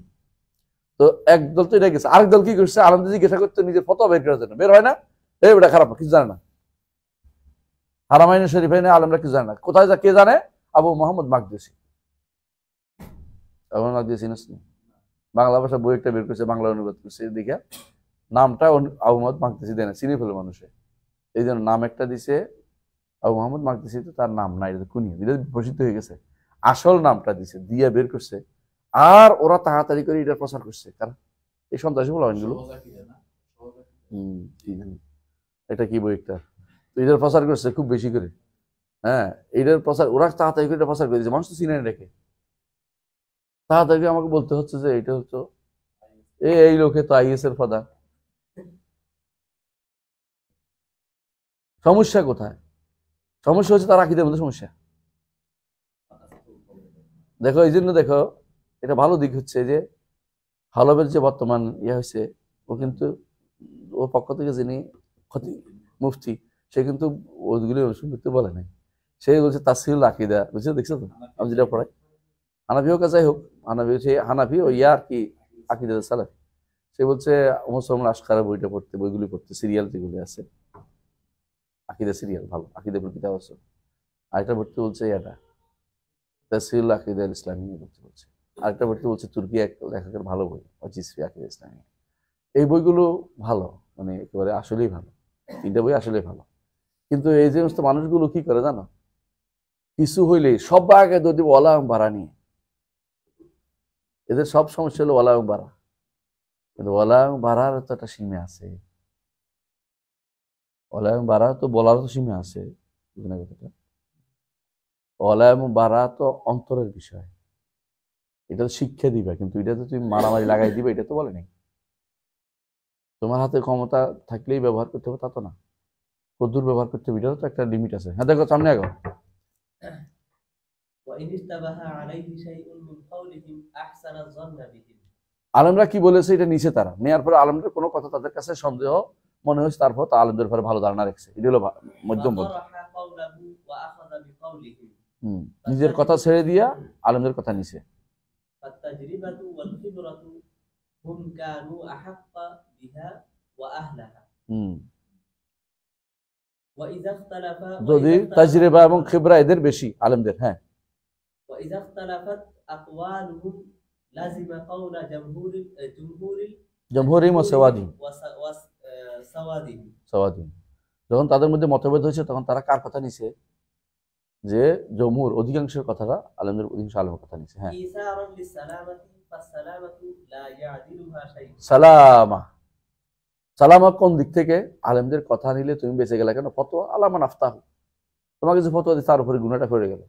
তো একদল তো এটা গেছে, আরেক দল কি করছে, আলমদের জিজ্ঞাসা করতে নিজের ফতোয়া বের করার জন্য, বের হয় না, এই ওটা খারাপ, কিছু জানে না, হারামাইন শরীফে আলমরা কিছু জানে না, কোথায় কে জানে? আবু মোহাম্মদ মাকদিসি, আবু মাকদিসি বাংলা ভাষা বই একটা বের করছে, বাংলা অনুবাদ করছে, এদিকে নামটা আবু মোহাম্মদ মাকদিসি দেয় না, চিনি ফেলে মানুষে, এই জন্য নাম একটা দিছে আবু মোহাম্মদ মাকদিসি, তো তার নাম নাই, এটা কুনিয়ে, এটা প্রসিদ্ধ হয়ে গেছে, আসল নামটা দিছে, দিয়া বের করছে, আর ওরা তাড়াতাড়ি করে এটা প্রচার করছে, কারণ এই সন্ত্রাসী বলা হয়গুলো, এটা কি বই একটা, এটার প্রচার করছে খুব বেশি করে, হ্যাঁ, এটার প্রচার ওরা তাড়াতাড়ি করে প্রচার করে দিয়েছে, মানুষ তো চিনে রেখে, তাড়াতাড়ি আমাকে বলতে হচ্ছে যে এটা হচ্ছে এই লোকে তো আইএস এর প্রধান। সমস্যা কোথায়? সমস্যা হচ্ছে তার আকীদার মধ্যে সমস্যা। দেখো, এই জন্য দেখো, এটা ভালো দিক হচ্ছে যে হালবের যে বর্তমান হয়েছে, ও কিন্তু ওর পক্ষ থেকে যিনি মুফতি, সে কিন্তু ওগুলি অনুসরণ করতে বলে নাই, সে বলছে তাসহিহুল আকীদা, বুঝছো, দেখছো তো আমি যেটা পড়াই, হানাফি হোক যাই হোক, হানাফি হচ্ছে হানাফি ও ইয়ার কি আকীদা সালাফি, সে বলছে মুসলমান আশকারা বইটা পড়তে, বইগুলি পড়তে, সিরিয়াল যেগুলি আছে আকীদা সিরিয়াল, ভালো আকীদা কিতাব আছে, আরেকটা পড়তে বলছে এটা তাসহিহুল আকীদা ইসলামিয়া পড়তে বলছে, আরেকটা পড়তে বলছে তুর্কি এক লেখকের ভালো বই ওয়াজিসফি আকীদা ইসলামিয়া। এই বইগুলো ভালো, মানে একেবারে আসলেই ভালো, তিনটা বই আসলেই ভালো, কিন্তু এই যে সমস্ত মানুষগুলো কি করে জানো, কিছু হইলে সব আগে যদি ওয়ালা এবং বাড়া নিয়ে, এদের সব সমস্যা হলো ওয়ালা এবং বাড়া, কিন্তু ওয়ালা এবং বাড়ার তো একটা সীমা আছে, ওয়ালা এবং বাড়া তো বলার তো সীমা আছে, কথাটা ওয়ালা এবং বাড়া তো অন্তরের বিষয়, এটা তো শিক্ষা দিবা, কিন্তু এটা তো তুমি মারামারি লাগাই দিবে, এটা তো বলে নাই, তোমার হাতে ক্ষমতা থাকলেই ব্যবহার করতে হবে তা তো না, কদ্দুর ব্যবহার করতে হবে এটারও তো একটা লিমিট আছে। হ্যাঁ, দেখো সামনে আগো, আলেমরা কি বলেছে এটা নিচে তারা নেওয়ার পরে আলেমদের কোনো কথা তাদের কাছে সন্দেহ মনে হয়েছে, তারপর তা আলেমদের ব্যাপারে ভালো ধারণা রেখেছে, এটা হলো মধ্যম পন্থা। নিজের কথা ছেড়ে দিয়া আলেমদের কথা নিছে। যদি তাজরিবা এবং খিবরা এদের বেশি আলেমদের, হ্যাঁ, জমহুরিম ও সাওয়াদিম, যখন তাদের মধ্যে মতভেদ হয়েছে তখন তারা কার কথা নিছে? যে জমহুর অধিকাংশের কথাটা আলেমদের অধিকাংশ আলেমের কথা নিছে। হ্যাঁ, সালামা, সালামা কোন দিক থেকে? আলেমদের কথা নিলে তুমি বেঁচে গেলে কেন? ফতোয়া আলামা নাফতাহ, তোমাকে যে ফতোয়া দিচ্ছে তার উপরে গুনাহটা করে গেল,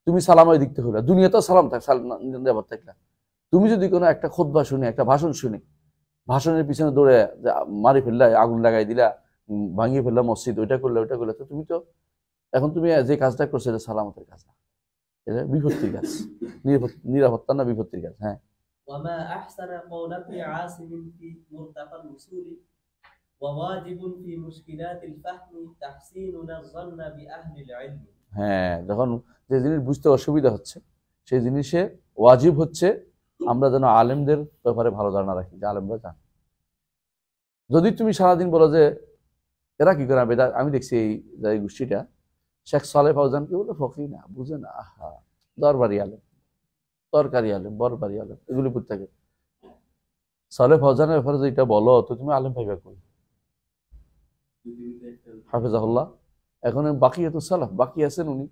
তুমি সালামাই দিকতে হইলা, দুনিয়াতেও সালাম থাকলা। তুমি যদি কোনো একটা খুতবা শুনে, একটা ভাষণ শুনে, ভাষণের পিছনে দৌড়ে মারি ফেললা, আগুন লাগাই দিলা, ভাঙিয়ে ফেললাম মসজিদ, ওইটা করলে ওইটা করলে, তো তুমি তো এখন তুমি যে কাজটা করছো এটা সালামতের কাজ না, এটা বিপত্তির কাজ, নিরাপত্তা না বিপত্তির কাজ। হ্যাঁ وما أحسن قول ابن عاصم في مرتقى الوصول وواجب في مشكلات الفهم تحسيننا الظن بأهل العلم। হ্যাঁ, যখন যে জিনিস বুঝতে অসুবিধা হচ্ছে সেই জিনিসে ওয়াজিব হচ্ছে আমরা যেন আলেমদের ব্যাপারে ভালো ধারণা রাখি, যে আলেমরা জান। যদি তুমি সারাদিন বলো যে এরা কি করে বেদা, আমি দেখছি এই গোষ্ঠীটা শেখ সালেহ ফাউজানকে বলে ফকির না, বুঝে না, আহা দরবারি আলেম, তরকারি আলেম, বরবারি আলেম, এগুলি প্রত্যেকে সালেহ ফাউজানের ব্যাপারে যেটা বলো তো তুমি আলেম পাইবা কই? হাফেজাহুল্লাহ, এখন বাকি এত সালাফ বাকি আছেন উনি,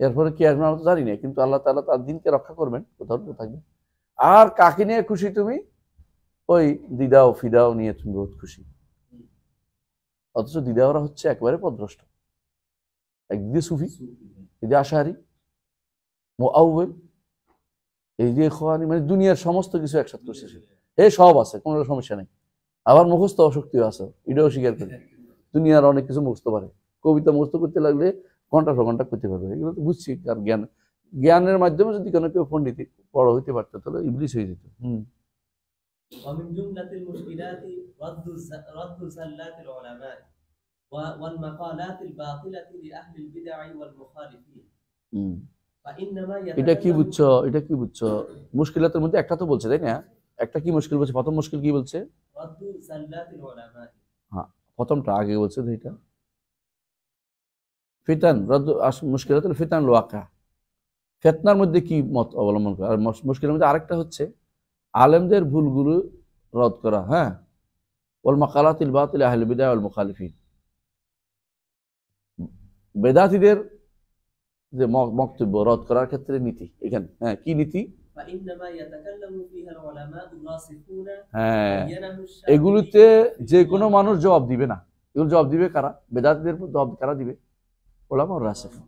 এরপরে কি আসবেন আমরা তো জানি না, কিন্তু আল্লাহ তাআলা তার দিনকে রক্ষা করবেন, কোথাও থাকবে। আর কাকে নিয়ে খুশি তুমি? ওই দিদাও ফিদাও নিয়ে তুমি বহুত খুশি, অথচ দিদাওরা হচ্ছে একেবারে পদভ্রষ্ট, একদিকে সুফি, এদিকে আশারি, মুআউল, এই যে খোয়ানি, মানে দুনিয়ার সমস্ত কিছু একসাথে করছে, সব আছে, কোনো সমস্যা নেই। আবার মুখস্থ অশক্তিও আছে, এটাও স্বীকার করে, দুনিয়ার অনেক কিছু মুখস্থ পারে, কবিতা মুখস্থ করতে লাগলে ঘন্টা পর ঘন্টা করতে পারবে, এগুলো তো বুঝছি। আর জ্ঞানের মাধ্যমে যদি কোনো কেউ পণ্ডিত বড় হইতে পারতো তাহলে ইবলিস হয়ে যেত। ومن جملة المشكلات رد زلات العلماء والمقالات الباطلة لأهل البدع والمخالفين فإنما এটা কি বুঝছো? এটা কি বুঝছো? মুশকিলাতের মধ্যে একটা তো বলছে, তাই না? একটা কি মুশকিল বলছে? প্রথম মুশকিল কি বলছে? رد زلات العلماء। হ্যাঁ, প্রথমটা আগে বলছে এটা ফিতান, রদ মুশকিলাতুল ফিতান ওয়াকা, ফিতনার মধ্যে কি মত অবলম্বন করা। আর মুশকিলের মধ্যে আরেকটা হচ্ছে আলেমদের ভুলগুলো রদ করা। হ্যাঁ, ওয়াল মাকালাতিল বাতিল আহলে বিদআ ওয়াল মুখালিফিন, বেদাতীদের যে বক্তব্য রদ করার ক্ষেত্রে নীতি এখানে। হ্যাঁ, কি নীতি? হ্যাঁ, এগুলোতে যে কোনো মানুষ জবাব দিবে না, এগুলো জবাব দিবে কারা? বেদাতীদের জবাব কারা দিবে? ওলামা ও রাসিখুন।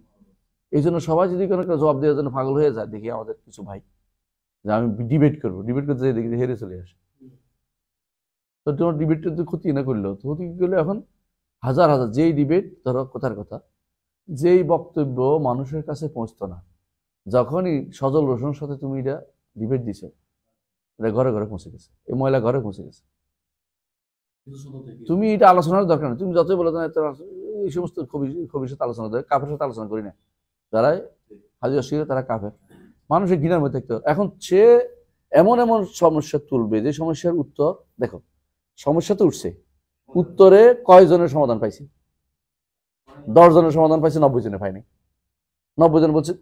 এই জন্য সবাই যদি কোনো জবাব দেওয়ার জন্য পাগল হয়ে যায়, দেখি আমাদের কিছু ভাই যে আমি ডিবেট করবো, ডিবেট করতে যাই দেখি হেরে চলে আসে। তো তোমার ডিবেটটা তো ক্ষতি না করলো, তো ক্ষতি কি করলো? এখন হাজার হাজার যেই ডিবেট, ধরো কথার কথা, যেই বক্তব্য মানুষের কাছে পৌঁছতো না, যখনই সজল রোশনের সাথে তুমি এটা ডিবেট দিছো, এটা ঘরে ঘরে পৌঁছে গেছে, এই মহিলা ঘরে পৌঁছে গেছে। তুমি এটা আলোচনার দরকার নেই, তুমি যতই বলো এই সমস্ত কবির সাথে আলোচনা দেয়, কাফের সাথে আলোচনা করি না, যারা হাজি অস্বীকার তারা কাফের, মানুষের ঘৃণার মধ্যে থাকতে। এখন সে এমন এমন সমস্যা তুলবে যে সমস্যার উত্তর, দেখো সমস্যা তো উঠছে, উত্তরে কয়জনের সমাধান পাইছে? 10 জনের সমাধান পাইছে, 90 জনে পায়নি। 90 জন বলছে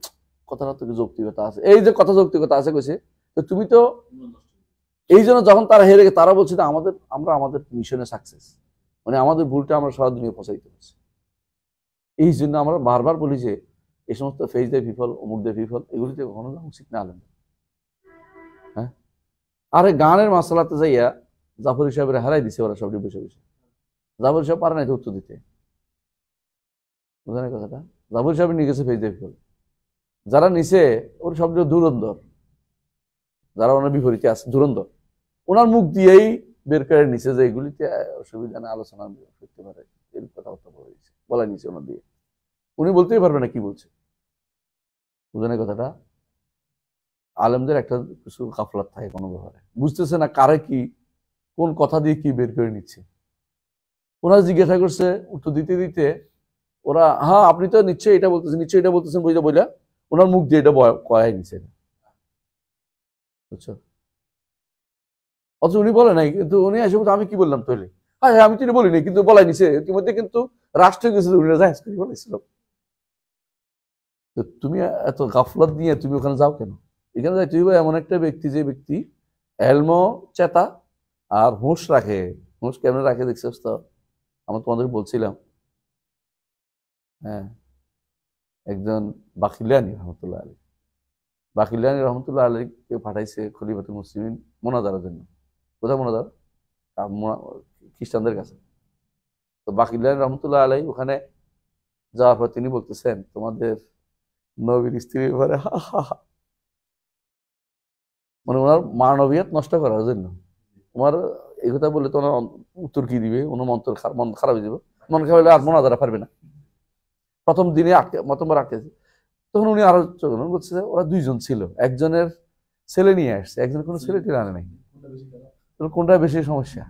কথাটা তো যৌক্তিকতা আছে, এই যে কথা যৌক্তিকতা আছে কইছে, তো তুমি তো এই জন্য যখন তারা হেরে গেছে, তারা বলছে আমরা আমাদের মিশনে সাকসেস, মানে আমাদের ভুলটা আমরা সারা দুনিয়া পৌঁছাইতে পারছি। এই জন্য আমরা বারবার বলি যে এই সমস্ত ফেজ দে পিপল, অমুক দে পিপল, এগুলিতে কখনো যাওয়া উচিত না আলেম। হ্যাঁ, আরে গানের মাসালাতে যাইয়া জাফর সাহেবের হারাই দিছে ওরা সব বসে বসে, জাফর সাহেব পারে নাই তো উত্তর দিতে, বুঝলেন কথাটা? জাফর সাহেব নিয়ে গেছে ফেজ দে পিপল, যারা নিচে ওর সব ধুরন্ধর, যারা ওনার বিপরীতে আছে ধুরন্ধর, ওনার মুখ দিয়েই বের করে নিচে যে এগুলিতে অসুবিধা না আলোচনা করতে পারে, এর কথাবার্তা বলা নিচে ওনার দিয়ে, উনি বলতেই পারবে না কি বলছে, বুঝলেন কথাটা? আলেমদের একটা কিছু গাফলাত থাকে কোনো ব্যাপারে, বুঝতেছে না কারে কি কোন কথা দিয়ে কি বের করে নিচ্ছে। ওনারা জিজ্ঞাসা করছে, উত্তর দিতে দিতে ওরা হ্যাঁ আপনি তো নিশ্চয়ই এটা বলতেছেন, নিশ্চয়ই এটা বলতেছেন, বইলা ওনার মুখ দিয়ে এটা কয়াই নিচ্ছে, বুঝছো? অথচ উনি বলে নাই, কিন্তু উনি এসে বলতে আমি কি বললাম তাহলে? হ্যাঁ আমি তো এটা বলিনি, কিন্তু বলাই নিছে ইতিমধ্যে, কিন্তু রাষ্ট্র কিছু উনি জাহেজ করে বলেছিল। তো তুমি এত গাফলাত নিয়ে তুমি ওখানে যাও কেন? এখানে যাই তুই এমন একটা ব্যক্তি, যে ব্যক্তি এলম চেতা আর হুঁশ রাখে। হুঁশ কেমন রাখে দেখছিস তো? আমরা তোমাদের বলছিলাম, হ্যাঁ, একজন বাকিলানি রহমতুল্লাহ আলী, বাকিলানি রহমতুল্লাহ আলীকে পাঠাইছে খলিফাতুল মুসলিমিন মোনাজারের জন্য। কোথায় মোনাজার? খ্রিস্টানদের কাছে। তো বাকিলানি রহমতুল্লাহ আলী ওখানে যাওয়ার পর তিনি বলতেছেন, তোমাদের নবীর স্ত্রীর ব্যাপারে মানে ওনার মানবিয়ত নষ্ট করার জন্য, তোমার এই কথা বললে তো ওনার উত্তর কি দিবে, ওনার মন খারাপ হয়ে যাবে, মন খারাপ হলে আর মোনাজারা পারবে না। প্রথম দিনে প্রথমবার আটকেছে, তখন উনি আরো বলছে ওরা দুইজন ছিল, একজনের ছেলে নিয়ে আসছে, একজনের কোনো ছেলে টেলে আনে নাই, কোনটা বেশি সমস্যা?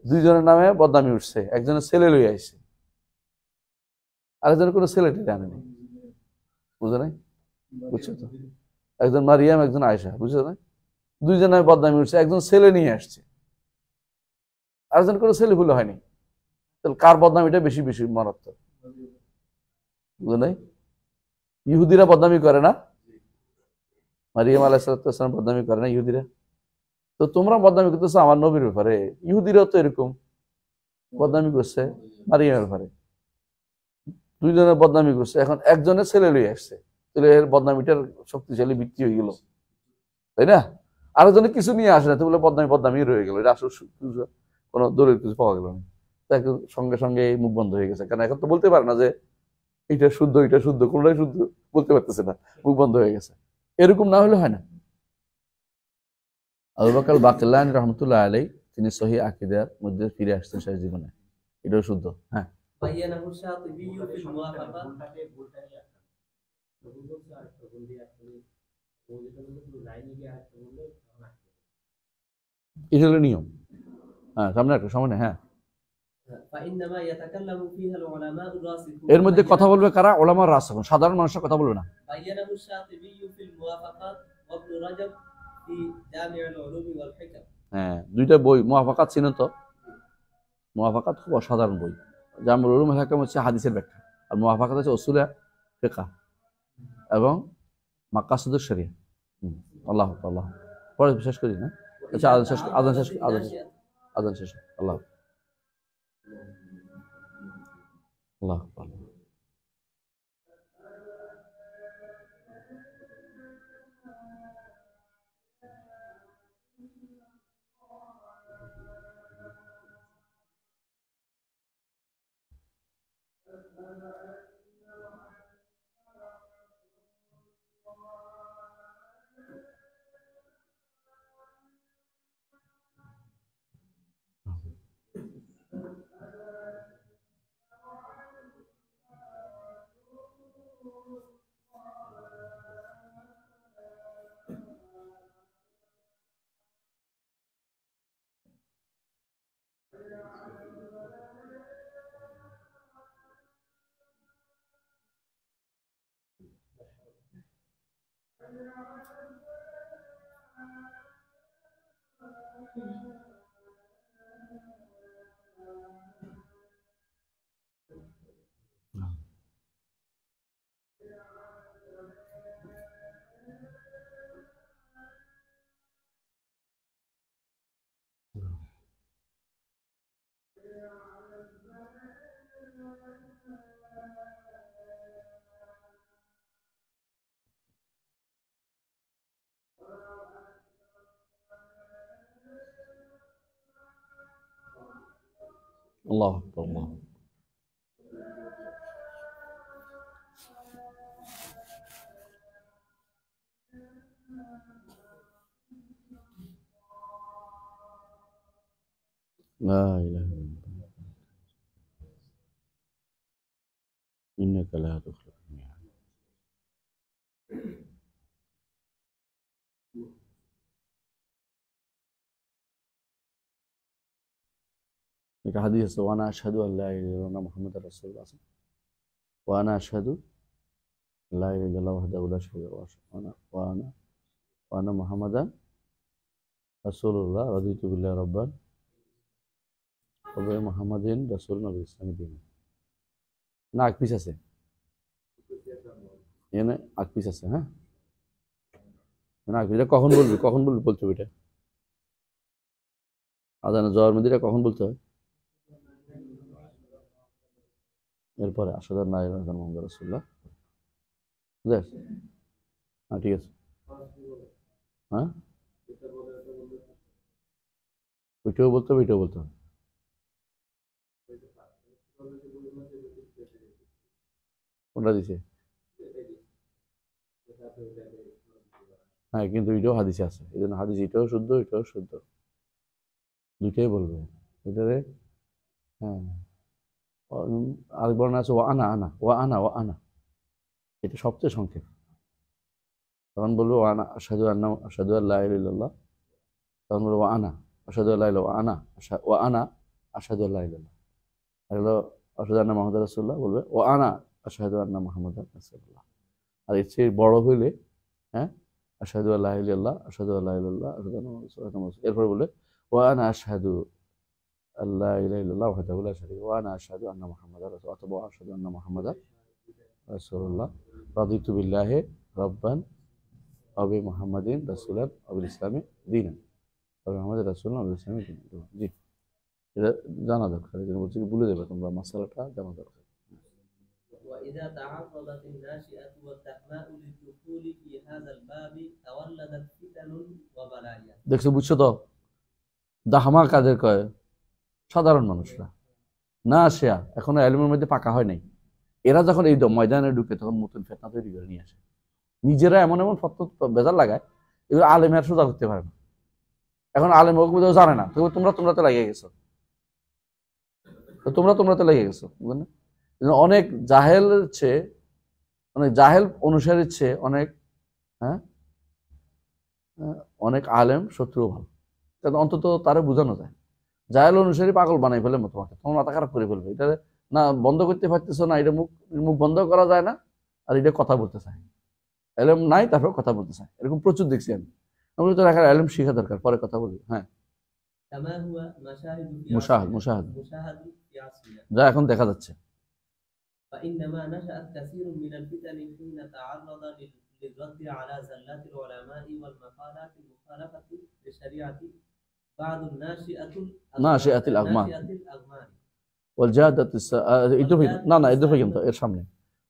দুইজনের নামে বদনামি উঠছে, একজনের ছেলে লইয়া আসছে, আরেকজনের কোনো ছেলে টেলে আনে নাই, বুঝো নাই? বুঝছো তো? একজন মারিয়াম, একজন আয়েশা, বুঝছো না? দুইজনের নামে বদনামি উঠছে, একজন ছেলে নিয়ে আসছে, আরেকজন কোনো ছেলে ভুলে হয়নি, তাহলে কার বদনামিটা বেশি বেশি মারাত্মক? বুঝো নাই? ইহুদিরা বদনামি করে না, মারিয়াম আলাইহিসসালাম বদনামি করে না ইহুদিরা? তো তোমরা বদনামি করতেছো আমার নবীর ব্যাপারে, ইহুদিরাও তো এরকম বদনামি করছে মারিয়ামের ব্যাপারে, দুইজনের বদনামি করছে, এখন একজনের ছেলে লইয়ে আসছে, তাহলে এর বদনামিটার শক্তিশালী ভিত্তি হয়ে গেল, তাই না? আরেকজনে কিছু নিয়ে আসে না, তো বলে বদনামি রয়ে গেল, এটা আসলে কোনো দলিল কিছু পাওয়া গেল না, সঙ্গে সঙ্গে মুখ বন্ধ হয়ে গেছে, কারণ এখন তো বলতে পারে না যে এটা শুদ্ধ, কোনটাই শুদ্ধ বলতে পারতেছে না, মুখ বন্ধ হয়ে গেছে। এরকম না হলে হয় না। আবু বকর বাকিলানী রহমতুল্লাহ আলাইহি তিনি সহিহ আকীদার মধ্যে ফিরে আসছেন শেষ জীবনে, এটাও শুদ্ধ। হ্যাঁ, بينه الشاطبي في الموافقة এটা হলো নিয়ম। হ্যাঁ, সামনে হ্যাঁ, فإنما يتكلم فيها العلماء الراسخون এর মধ্যে কথা বলবে কারা? উলামা রাসিখুন, সাধারণ মানুষরা কথা বলবে না। بينه الشاطبي في الموافقات وابن رجب في جامع العلوم والحكم। হ্যাঁ, দুইটা বই মুওয়াফাকাত চিনেন তো? মুওয়াফাকাত খুব অসাধারণ বই। জামিউল উলুম ওয়াল হিকাম হচ্ছে হাদিসের ব্যাখ্যা, আর মুওয়াফাকাত হচ্ছে উসুলে ফিকহ এবং মাকাসিদুশ শরিয়া। আল্লাহ আল্লাহ পরে শেষ করি না? আচ্ছা, আজান শেষ। আল্লাহ আল্লাহ আল্লাহ। الله أكبر الله. لا إله إلا الله إنك لا تخلق الميعاد. এটা হাদিস আছে, ওয়ানা আশহাদু আল্লা ইলাহা ইল্লাল্লাহ মুহাম্মাদুর রাসূলুল্লাহ, ওয়ানা আশহাদু লা ইলাহা ইল্লাল্লাহ ওয়াহদাহু লা শারীকা লাহু ওয়ানা মুহাম্মাদান রাসূলুল্লাহ রাদিতু বিল্লাহি রাব্বান ওয়া বি মুহাম্মাদিন রাসূলুন নবী ইসলামী দিন। না আকপিস আছে, এখানে আকপিস আছে। হ্যাঁ, না আকপিস কখন বলবি বলতে হবে, এটা আজানের জবাব মধ্যে কখন বলতে হয়? এরপরে আশহাদু আল্লা ইলাহা ইল্লাল্লাহ মুহাম্মাদুর রাসূলুল্লাহ। বুঝছ? হ্যাঁ, ঠিক আছে। হ্যাঁ, ওইটাও বলতে হবে, এটাও বলতে হবে। কোনটা দিছে? হ্যাঁ, কিন্তু এটাও হাদিসে আছে, এই জন্য হাদিস এটাও শুদ্ধ, এটাও শুদ্ধ। দুইটাই বলবে এটারে। হ্যাঁ, আরেক বর্ণ আছে ও আনা আনা ও আনা ও আনা, এটা সবচেয়ে সংক্ষেপ। তখন বলবো ও আনা আশহাদু আল্লা ইলাহা ইল্লাল্লাহ, তখন বলবো ও আনা আশহাদু আল্লা ইলাহা ও আনা আশহাদু আল্লা ইলাহা, আর হলো আশহাদু আন্না মুহাম্মাদুর রাসূলুল্লাহ বলবে ও আনা আশহাদু আন্না মুহাম্মাদুর রাসূলুল্লাহ। আর এর চেয়ে বড় হইলে হ্যাঁ আশহাদু আল্লা ইলাহা ইল্লাল্লাহ আশহাদু আল্লা ইলাহা ইল্লাল্লাহ আশহাদু আন্না মুহাম্মাদুর রাসূলুল্লাহ, এরপর বলে ও আনা আশহাদু আল্লা ইলাহা ইল্লাল্লাহ ওয়াহদাহু লা শারীকা লাহু ওয়া আনা আশহাদু আন্না মুহাম্মাদার রাসূলুল্লাহ অথবা আশহাদু আন্না মুহাম্মাদার রাসূলুল্লাহ রাদিতু বিল্লাহি রাব্বান ওয়া বি মুহাম্মাদিন রাসূলান ওয়া বিল ইসলামি দীনান, তবে আমাদের রাসূল ওয়া বিল ইসলামি দীনান। জি, এটা জানা দরকার, এখানে বলছি ভুলে যাবে তোমরা, মাসালাটা জানা দরকার। وإذا تعرضت الناشئة والتحماء للدخول في هذا الباب تولدت فتن وبلايا। দেখছো, বুঝছো তো? দাহামা কাদের কয়? সাধারণ মানুষরা, না আসিয়া এখনো এলমের মধ্যে পাকা হয় নাই, এরা যখন এই ময়দানে ঢুকে তখন নতুন ফেতনা তৈরি করে নিয়ে আসে, নিজেরা এমন এমন ফতোয়া বেজার লাগায়, এগুলো আলেমের সোজা করতে পারে না। এখন আলেম জানে না, তবে তোমরা তো লাগিয়ে গেছো, তোমরা তো লেগে গেছো, বুঝলেন? অনেক জাহেলের চেয়ে, অনেক জাহেল অনুসারীর চেয়ে অনেক আলেম শত্রু ভালো, কারণ অন্তত তারা বোঝানো যায়। জাহেল অনুসারী পাগল বানাই ফেলে তোমাকে, তোমার মাথা খারাপ করে ফেলবে, এটা না বন্ধ করতে পারতেছো না, এটা মুখ বন্ধ করা যায় না, আর এটা কথা বলতে চায়, এলম নাই তারপর কথা বলতে চায়, এরকম প্রচুর দেখছি আমি। আমরা তো এখন এলম শিখা দরকার, পরে কথা বলি। হ্যাঁ, মুশাহাদ যা এখন দেখা যাচ্ছে। فإنما نشأت كثير من الفتن حين تعرض للرد على زلات العلماء والمقالات المخالفة للشريعة بعض ناشئة الأغمار والجادة না এর পর্যন্ত এর সামনে।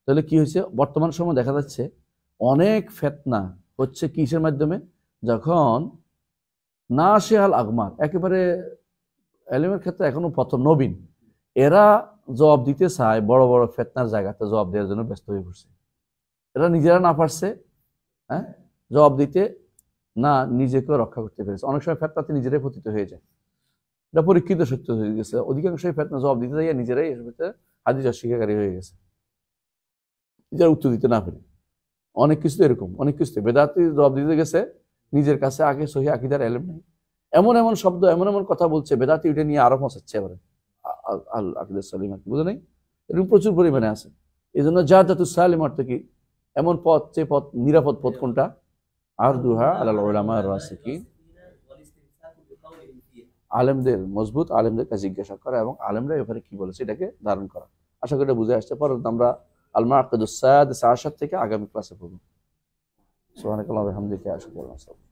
তাহলে কি হয়েছে, বর্তমান সময় দেখা যাচ্ছে অনেক ফিতনা হচ্ছে কিসের মাধ্যমে, যখন নাশিআল আগমার, একেবারে এলিমের ক্ষেত্রে এখনো প্রথম নবীন, এরা জবাব দিতে চায়, বড় বড় ফিতনার জায়গাতে জবাব দেওয়ার জন্য ব্যস্ত হয়ে পড়ছে। এরা নিজেরা না পারছে জবাব দিতে, না নিজেকেও রক্ষা করতে পেরেছে। অনেক সময় ফিতনাতে নিজেরাই পতিত হয়ে যায়, এটা পরীক্ষিত সত্য হয়ে গেছে। অধিকাংশই ফিতনা জবাব দিতে যাইয়া নিজেরাই এর ভিতরে হাদিস অস্বীকারী হয়ে গেছে, নিজেরা উত্তর দিতে না পেরে। অনেক কিছু এরকম, অনেক কিছুতে বেদাতি জবাব দিতে গেছে, নিজের কাছে আগে সহি আকীদার ইলম নেই, এমন এমন শব্দ এমন এমন কথা বলছে, বেদাতি উঠে নিয়ে আরো পৌঁছাচ্ছে এবারে আল আকীদা সালিমা, বুঝে নাই? এরকম প্রচুর পরিমাণে আছে। এই জন্য জাদাতুস সালিম অর্থ কি, এমন পথ, যে পথ নিরাপদ পথ কোনটা, আরদুহা আলাল উলামা রাসিকিন, আলেমদের মজবুত আলেমদেরকে জিজ্ঞাসা করা এবং আলেমরা এবারে কি বলেছে এটাকে ধারণ করা। আশা করি এটা বুঝে আসতে পারো। আমরা আল মাআকিদুস সাদিস আশার থেকে আগামী ক্লাসে পড়ব। সুবহানাকাল্লাহি ওয়া বিহামদিহি আশহাদু আল্লা ইলাহা ইল্লা আনতা।